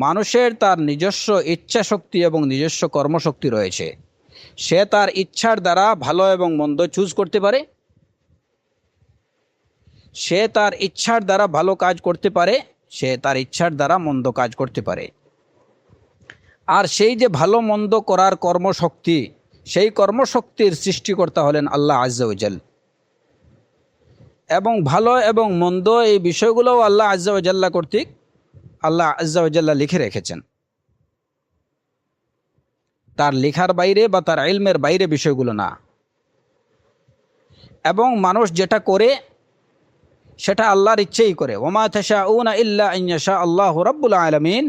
মানুষের তার নিজস্ব ইচ্ছা শক্তি এবং নিজস্ব কর্মশক্তি রয়েছে। সে তার ইচ্ছার দ্বারা ভালো এবং মন্দ চুজ করতে পারে, সে তার ইচ্ছার দ্বারা ভালো কাজ করতে পারে, সে তার ইচ্ছার দ্বারা মন্দ কাজ করতে পারে। আর সেই যে ভালো মন্দ করার কর্মশক্তি, সেই কর্মশক্তির সৃষ্টিকর্তা হলেন আল্লাহ আজ্জা ওয়া জাল। এবং ভালো এবং মন্দ এই বিষয়গুলোও আল্লাহ আজ্জা ওয়া জাল্লা কর্তৃক আল্লাহ আজ্জা ওয়া জাল্লা লিখে রেখেছেন। তার লেখার বাইরে বা তার ইলমের বাইরে বিষয়গুলো না। এবং মানুষ যেটা করে সেটা আল্লাহর ইচ্ছেই করে। ওমা তাশাউনা ইল্লা আন ইয়াশা আল্লাহু রাব্বুল আলামিন।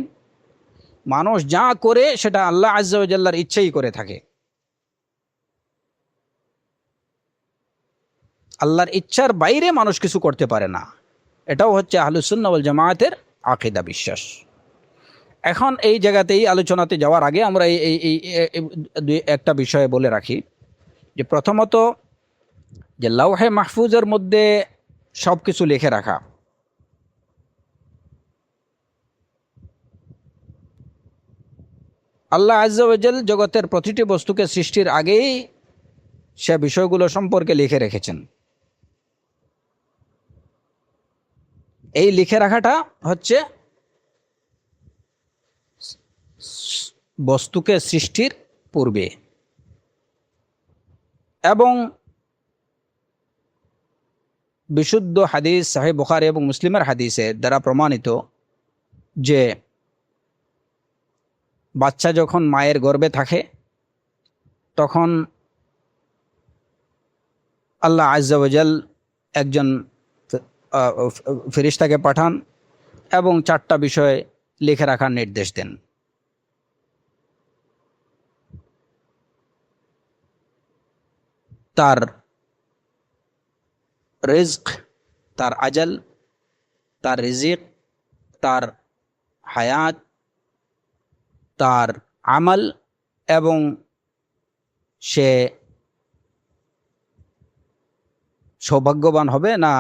মানুষ যা করে সেটা আল্লাহ আজ্জা ওয়া জাল্লার ইচ্ছেই করে থাকে। আল্লাহর ইচ্ছার বাইরে মানুষ কিছু করতে পারে না। এটাও হচ্ছে আহলুস সুন্নাহ ওয়াল জামায়াতের আকীদা, বিশ্বাস। এখন এই জায়গাতেই আলোচনাতে যাওয়ার আগে আমরা দুই একটা বিষয় বলে রাখি, যে প্রথমত যে লাওহে মাহফুজের মধ্যে সব কিছু লিখে রাখা, আল্লাহ আজ্জা ওয়া জাল জগতের প্রতিটি বস্তুকে সৃষ্টির আগেই সে বিষয়গুলো সম্পর্কে লিখে রেখেছেন। এই লিখে রাখাটা হচ্ছে বস্তুকে সৃষ্টির পূর্বে। এবং বিশুদ্ধ হাদিস সহিহ বুখারী এবং মুসলিমের হাদিসের দ্বারা প্রমাণিত যে বাচ্চা যখন মায়ের গর্ভে থাকে তখন আল্লাহ আজ্জা ওয়া জাল একজন ফেরেশতাকে পাঠান এবং চারটা বিষয় লিখে রাখার নির্দেশ দেন। তার রিজক, তার আজল, তার রিজিক, তার হায়াত, তার আমল, এবং সে সৌভাগ্যবান হবে না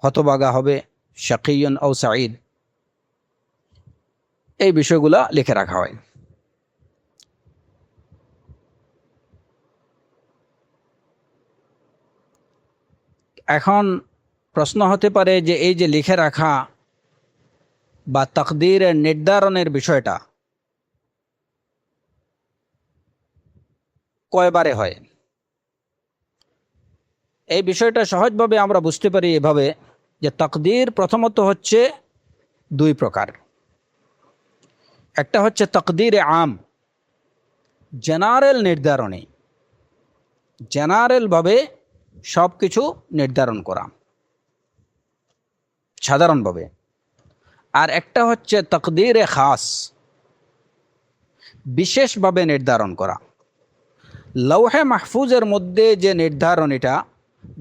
হতভাগা হবে, শাকিয়ুন আও সাঈদ, এই বিষয়গুলো লিখে রাখা হয়। এখন প্রশ্ন হতে পারে যে এই যে লিখে রাখা বা তাকদীরের নির্ধারণের বিষয়টা কয়বারে হয়? এই বিষয়টা সহজভাবে আমরা বুঝতে পারি এভাবে যে তাকদীর প্রথমত হচ্ছে দুই প্রকার। একটা হচ্ছে তাকদীরে আম, জেনারেল নির্ধারণী, জেনারেলভাবে সব কিছু নির্ধারণ করা সাধারণভাবে। আর একটা হচ্ছে তাকদীরে খাস, বিশেষভাবে নির্ধারণ করা। লৌহে মাহফুজের মধ্যে যে নির্ধারণীটা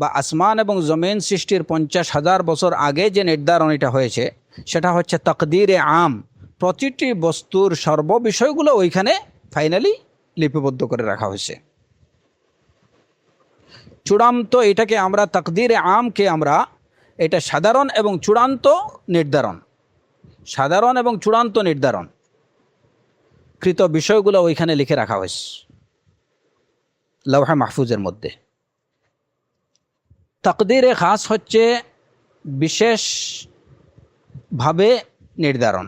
বা আসমান এবং জমিন সৃষ্টির 50,000 বছর আগে যে নির্ধারণীটা হয়েছে সেটা হচ্ছে তাকদীরে আম। প্রতিটি বস্তুর সর্ববিষয়গুলো ওইখানে ফাইনালি লিপিবদ্ধ করে রাখা হয়েছে। চূড়ান্ত এটাকে আমরা তাকদীরে আমকে আমরা এটা সাধারণ এবং চূড়ান্ত নির্ধারণ, সাধারণ এবং চূড়ান্ত নির্ধারণ কৃত বিষয়গুলো ওইখানে লিখে রাখা হয়েছে লৌহে মাহফুজের মধ্যে। তাকদীরে খাস হচ্ছে বিশেষভাবে নির্ধারণ।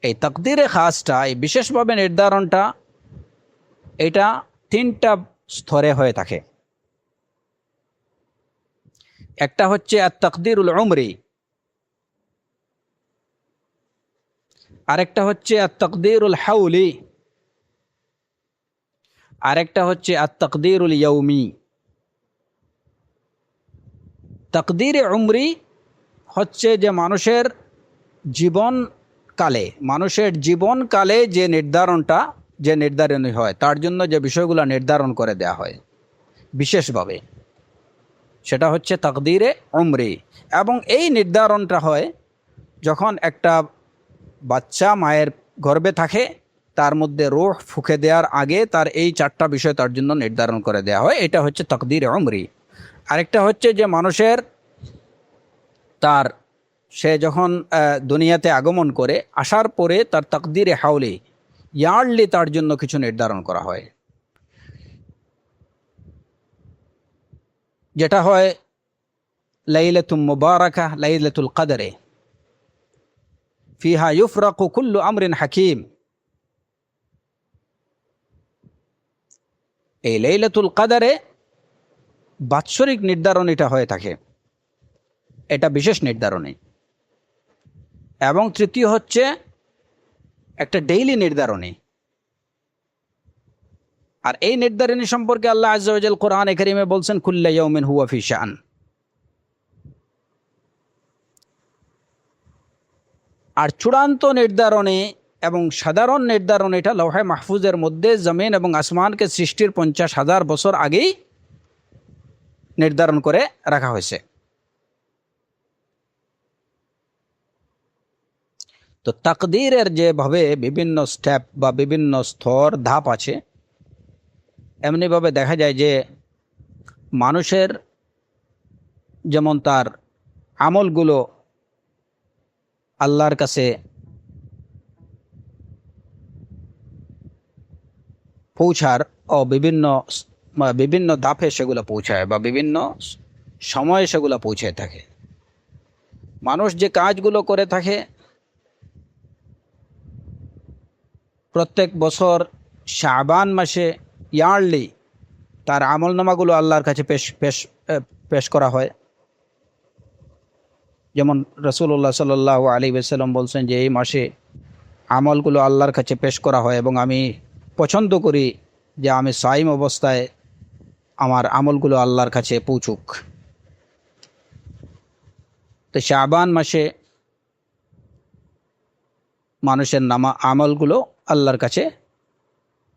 এই তাকদীরে খাসটা, এই বিশেষভাবে নির্ধারণটা, এটা তিনটা স্তরে হয়ে থাকে। একটা হচ্ছে আত তাকদীরুল উমরি, আরেকটা হচ্ছে আত তাকদীরুল হাউলি, আরেকটা হচ্ছে আত তাকদীরুল ইয়াউমি। তাকদীরে উমরি হচ্ছে যে মানুষের জীবনকালে যে নির্ধারণ হয়, তার জন্য যে বিষয়গুলো নির্ধারণ করে দেয়া হয় বিশেষভাবে, সেটা হচ্ছে তাকদীরে উমরি। এবং এই নির্ধারণটা হয় যখন একটা বাচ্চা মায়ের গর্ভে থাকে, তার মধ্যে রূহ ফুঁকে দেওয়ার আগে তার এই 4টা বিষয় তার জন্য নির্ধারণ করে দেওয়া হয়। এটা হচ্ছে তাকদীরে উমরি। আরেকটা হচ্ছে যে সে যখন দুনিয়াতে আগমন করে আসার পরে তার তাকদীরে হাওলি, ইয়ারলি তার জন্য কিছু নির্ধারণ করা হয়, যেটা হয় লাইলাতুম মুবারাকা, লাইলাতুল কদরে, ফিহা ইউফরাকু কুল্লু আমরিন হাকিম। এই লাইলাতুল কদরে বাৎসরিক নির্ধারণ এটা হয়ে থাকে, এটা বিশেষ নির্ধারণী। এবং তৃতীয় হচ্ছে একটা ডেইলি নির্ধারণী। আর এই নির্ধারণী সম্পর্কে আল্লাহ আযজা ওয়া জাল কোরআনে কারীমে বলছেন, কুল্লু ইয়াউমিন হুয়া ফি শাআন। আর চূড়ান্ত নির্ধারণী এবং সাধারণ নির্ধারণ এটা লৌহে মাহফুজের মধ্যে জমিন এবং আসমানকে সৃষ্টির 50,000 বছর আগেই নির্ধারণ করে রাখা হয়েছে। তো তাকদীরের যেভাবে বিভিন্ন স্টেপ বা বিভিন্ন স্তর ধাপ আছে, এমনিভাবে দেখা যায় যে মানুষের যেমন তার আমলগুলো আল্লাহর কাছে পৌঁছার ও বিভিন্ন ধাপে সেগুলো পৌঁছায় বা বিভিন্ন সময়ে সেগুলো পৌঁছে থাকে। মানুষ যে কাজগুলো করে থাকে প্রত্যেক বছর শাবান মাসে ইয়ারলি তার আমলনামাগুলো আল্লাহর কাছে পেশ করা হয়। যেমন রাসূলুল্লাহ সাল্লাল্লাহু আলাইহি ওয়াসাল্লাম বলছেন যে এই মাসে আমলগুলো আল্লাহর কাছে পেশ করা হয় এবং আমি পছন্দ করি যে আমি সাইম অবস্থায় আমার আমলগুলো আল্লাহর কাছে পৌঁছুক। তো শাবান মাসে মানুষের আমলগুলো আল্লাহর কাছে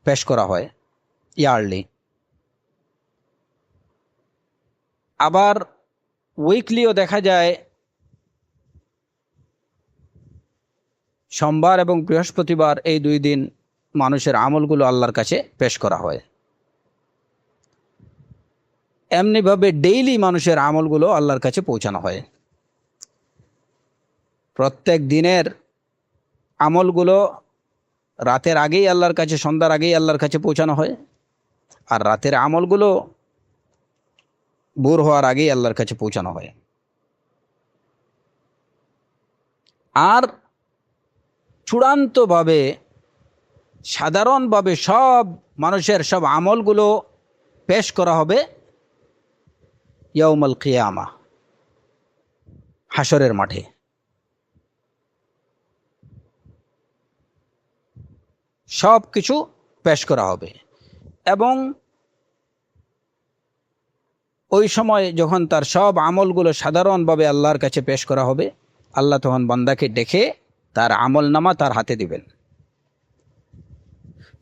পেশ করা হয় ইয়ারলি। আবার উইকলিও দেখা যায় সোমবার এবং বৃহস্পতিবার, এই 2 দিন মানুষের আমলগুলো আল্লাহর কাছে পেশ করা হয়। এমনিভাবে ডেইলি মানুষের আমলগুলো আল্লাহর কাছে পৌঁছানো হয়। প্রত্যেক দিনের আমলগুলো রাতের আগেই আল্লাহর কাছে, সন্ধ্যার আগেই আল্লাহর কাছে পৌঁছানো হয়। আর রাতের আমলগুলো ভোর হওয়ার আগেই আল্লাহর কাছে পৌঁছানো হয়। আর চূড়ান্তভাবে সাধারণভাবে সব মানুষের সব আমলগুলো পেশ করা হবে ইয়াউমুল কিয়ামা, হাসরের মাঠে। সব কিছু পেশ করা হবে এবং ওই সময় যখন তার সব আমলগুলো সাধারণভাবে আল্লাহর কাছে পেশ করা হবে, আল্লাহ তখন বান্দাকে ডেকে তার আমলনামা তার হাতে দিবেন।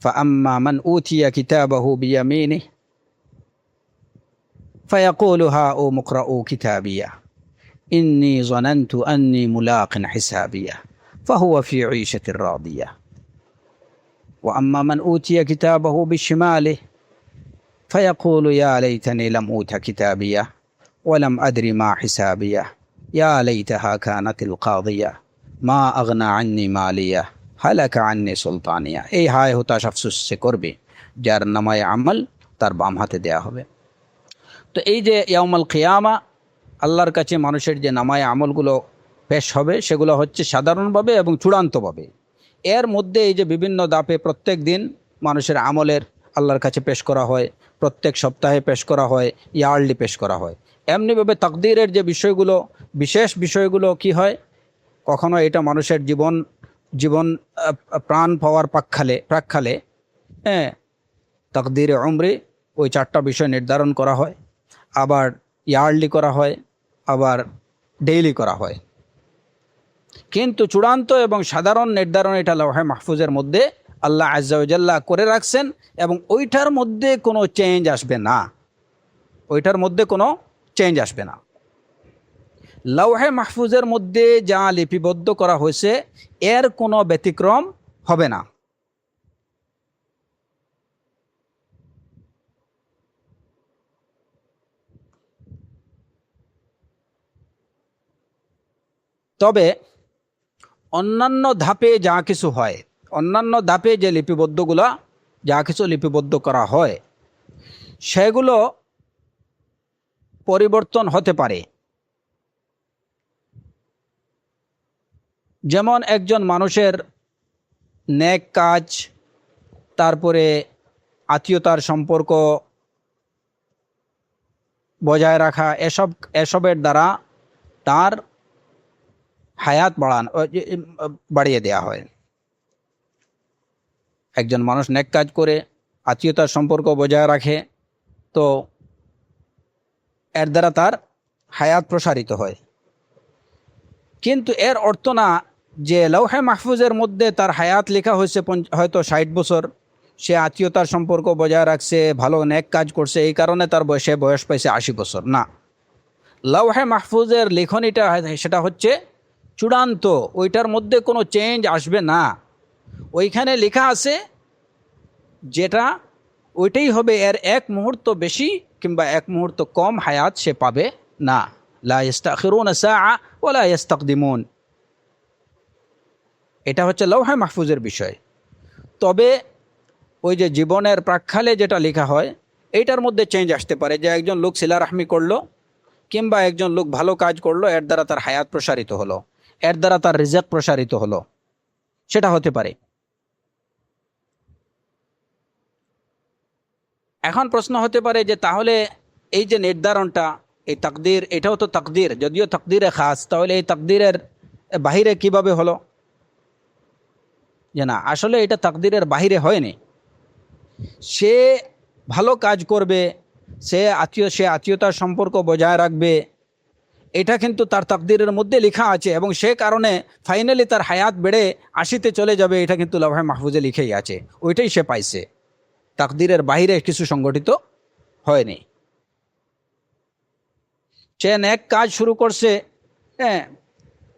ফাআম্মা মান উতিয়া কিতাবাহু বিয়ামিনিহি ফায়াকুলু হাউম ইকরাউ কিতাবিয়া ইন্নী যানানতু আন্নী মুলাকিন হিসাবিয়া ফাহুয়া ফি ঈশাতির রাদিয়া ওয়া আম্মা মান উতিয়া কিতাবাহু বিশিমালিহি فيقول يا ليتني لم أوت كتابيه ولم أدر ما حسابيه يا ليتها كانت القاضية ما أغنى عني ماليه هلك عني سلطانيه। এই হায় হতাশ আফসোস সে করবে যার নামায়ে আমল তার বাম হাতে দেয়া হবে। তো এই যে ইয়াউমুল কিয়ামা আল্লাহর কাছে মানুষের যে নামায়ে আমলগুলো পেশ হবে, সেগুলো হচ্ছে সাধারণভাবে এবং চূড়ান্তভাবে। এর মধ্যে এই যে বিভিন্ন ধাপে প্রত্যেক দিন মানুষের আমলের আল্লাহর কাছে পেশ করা হয়, প্রত্যেক সপ্তাহে পেশ করা হয়, ইয়ারলি পেশ করা হয়। এমনিভাবে তাকদীরের যে বিষয়গুলো, বিশেষ বিষয়গুলো কি হয়, কখনো এটা মানুষের জীবন প্রাণ পাওয়ার প্রাককালে তাকদীরে উমরি ওই 4টা বিষয় নির্ধারণ করা হয়। আবার ইয়ারলি করা হয়, আবার ডেইলি করা হয়। কিন্তু চূড়ান্ত এবং সাধারণ নির্ধারণ এটা লাওহে মাহফুজের মধ্যে আল্লাহ আজ্জা ওয়া জাল্লা করে রাখছেন, এবং ওইটার মধ্যে কোনো চেঞ্জ আসবে না, ওইটার মধ্যে কোনো চেঞ্জ আসবে না। লাওহে মাহফুজের মধ্যে যা লিপিবদ্ধ করা হয়েছে এর কোনো ব্যতিক্রম হবে না। তবে অন্যান্য ধাপে যা কিছু হয়, অন্যান্য ধাপে যে লিপিবদ্ধগুলা যা কিছু লিপিবদ্ধ করা হয় সেগুলো পরিবর্তন হতে পারে। যেমন একজন মানুষের নেক কাজ, তারপরে আত্মীয়তার সম্পর্ক বজায় রাখা, এসবের দ্বারা তার হায়াত বাড়িয়ে দেয়া হয়। একজন মানুষ নেক কাজ করে আত্মীয়তার সম্পর্ক বজায় রাখে, তো এর দ্বারা তার হায়াত প্রসারিত হয়। কিন্তু এর অর্থ না যে লাওহে মাহফুজের মধ্যে তার হায়াত লেখা হয়েছে হয়তো 60 বছর, সে আত্মীয়তার সম্পর্ক বজায় রাখছে, ভালো নেক কাজ করছে, এই কারণে তার বয়স পাইছে 80 বছর। না, লাওহে মাহফুজের লেখনীটা সেটা হচ্ছে চূড়ান্ত, ওইটার মধ্যে কোনো চেঞ্জ আসবে না। ওইখানে লেখা আছে যেটা ওইটাই হবে, এর এক মুহূর্ত বেশি কিংবা এক মুহূর্ত কম হায়াত সে পাবে না। লা ইস্তাখিরুনা সাআ ওয়া লা ইস্তাকদিমুন, এটা হচ্ছে লাওহে মাহফুজের বিষয়। তবে ওই যে জীবনের প্রাক্কালে যেটা লেখা হয় এইটার মধ্যে চেঞ্জ আসতে পারে, যে একজন লোক সিলা রাহমি করলো কিংবা একজন লোক ভালো কাজ করলো, এর দ্বারা তার হায়াত প্রসারিত হলো, এর দ্বারা তার রিজক প্রসারিত হলো, সেটা হতে পারে। এখন প্রশ্ন হতে পারে যে তাহলে এই যে নির্ধারণটা, এই তাকদীর, এটাও তো তাকদীর, যদিও তাকদীরে খাস, তাহলে এই তাকদীরের বাহিরে কিভাবে হলো? যে না, আসলে এটা তাকদীরের বাহিরে হয়নি। সে ভালো কাজ করবে, সে আত্মীয়তার সম্পর্ক বজায় রাখবে, এটা কিন্তু তার তাকদীরের মধ্যে লেখা আছে, এবং সে কারণে ফাইনালি তার হায়াত বেড়ে 80-তে চলে যাবে, এটা কিন্তু লাওহে মাহফুজে লিখেই আছে, ওইটাই সে পাইছে। তাকদীরের বাহিরে কিছু সংগঠিত হয়নি। সে নেক কাজ শুরু করছে, হ্যাঁ,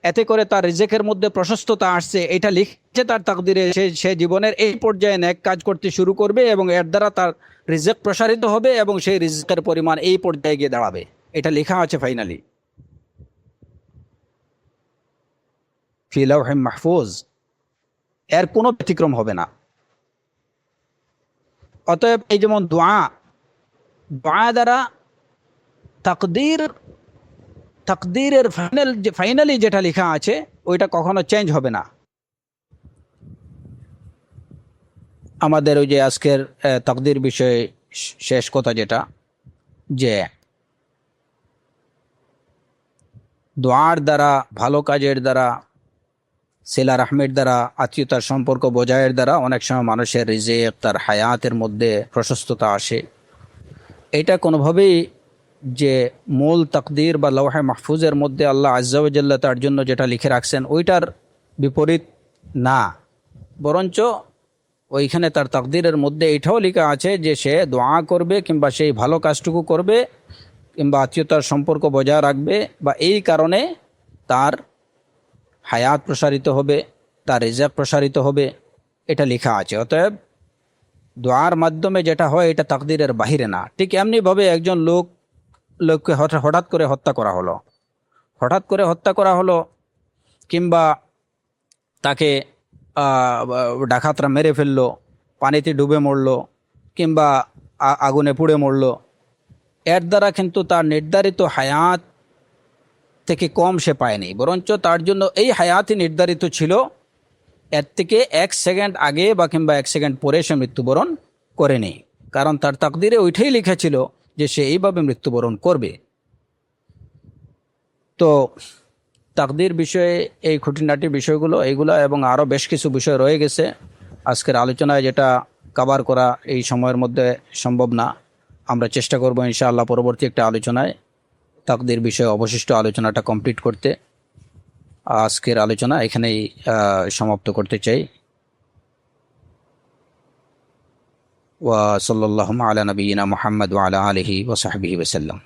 এতে করে তার রিজেকের মধ্যে প্রশস্ততা আসছে, এটা লিখছে তার তাকদীরে। সে জীবনের এই পর্যায়ে নেক কাজ করতে শুরু করবে এবং এর দ্বারা তার রিজেক প্রসারিত হবে এবং সেই রিজেকের পরিমাণ এই পর্যায়ে গিয়ে দাঁড়াবে, এটা লেখা আছে ফাইনালি ফি লাওহে মাহফুজ, এর কোনো ব্যতিক্রম হবে না। অতএব এই যেমন দোয়া দ্বারা তাকদীরের ফাইনালি যেটা লেখা আছে ওইটা কখনো চেঞ্জ হবে না। আমাদের ওই যে আজকের তাকদীর বিষয়ে শেষ কথা যেটা, যে দোয়ার দ্বারা, ভালো কাজের দ্বারা, সিলা রাহমের দ্বারা, আত্মীয়তার সম্পর্ক বজায়ের দ্বারা অনেক সময় মানুষের রিজিক, তার হায়াতের মধ্যে প্রশস্ততা আসে। এটা কোনোভাবেই যে মূল তাকদীর বা লাওহে মাহফুজের মধ্যে আল্লাহ আজ্জা ওয়া জাল্লা তার জন্য যেটা লিখে রাখছেন ওইটার বিপরীত না, বরঞ্চ ওইখানে তার তাকদীরের মধ্যে এটাও লেখা আছে যে সে দোয়া করবে কিংবা সেই ভালো কাজটুকু করবে কিংবা আত্মীয়তার সম্পর্ক বজায় রাখবে, বা এই কারণে তার হায়াত প্রসারিত হবে, তার রিজক প্রসারিত হবে, এটা লেখা আছে। অতএব দোয়ার মাধ্যমে যেটা হয় এটা তাকদীরের বাহিরে না। ঠিক এমনিভাবে একজন লোককে হঠাৎ করে হত্যা করা হলো, কিংবা তাকে ডাকাতরা মেরে ফেললো, পানিতে ডুবে মরলো, কিংবা আগুনে পুড়ে মরলো, এর দ্বারা কিন্তু তার নির্ধারিত হায়াত থেকে কম সে পায়নি, বরঞ্চ তার জন্য এই হায়াতই নির্ধারিত ছিল, এর থেকে 1 সেকেন্ড আগে বা কিংবা 1 সেকেন্ড পরে সে মৃত্যুবরণ করেনি, কারণ তার তাকদীরে ওইটাই লেখা ছিল যে সে এইভাবে মৃত্যুবরণ করবে। তো তাকদীর বিষয়ে এই খুঁটিনাটি বিষয়গুলো এইগুলো এবং আরও বেশ কিছু বিষয় রয়ে গেছে আজকের আলোচনায়, যেটা কভার করা এই সময়ের মধ্যে সম্ভব না। আমরা চেষ্টা করব ইনশাআল্লাহ পরবর্তী একটা আলোচনায় তাকদীর বিষয়ে অবশিষ্ট আলোচনাটা কমপ্লিট করতে আজকের আলোচনা এখানেই সমাপ্ত করতে চাই। ওয়া সাল্লাল্লাহু আলা নবিয়িনা মুহাম্মদ ওয়া আলা আলিহি ওয়া সাহবিহি ওয়া সাল্লাম।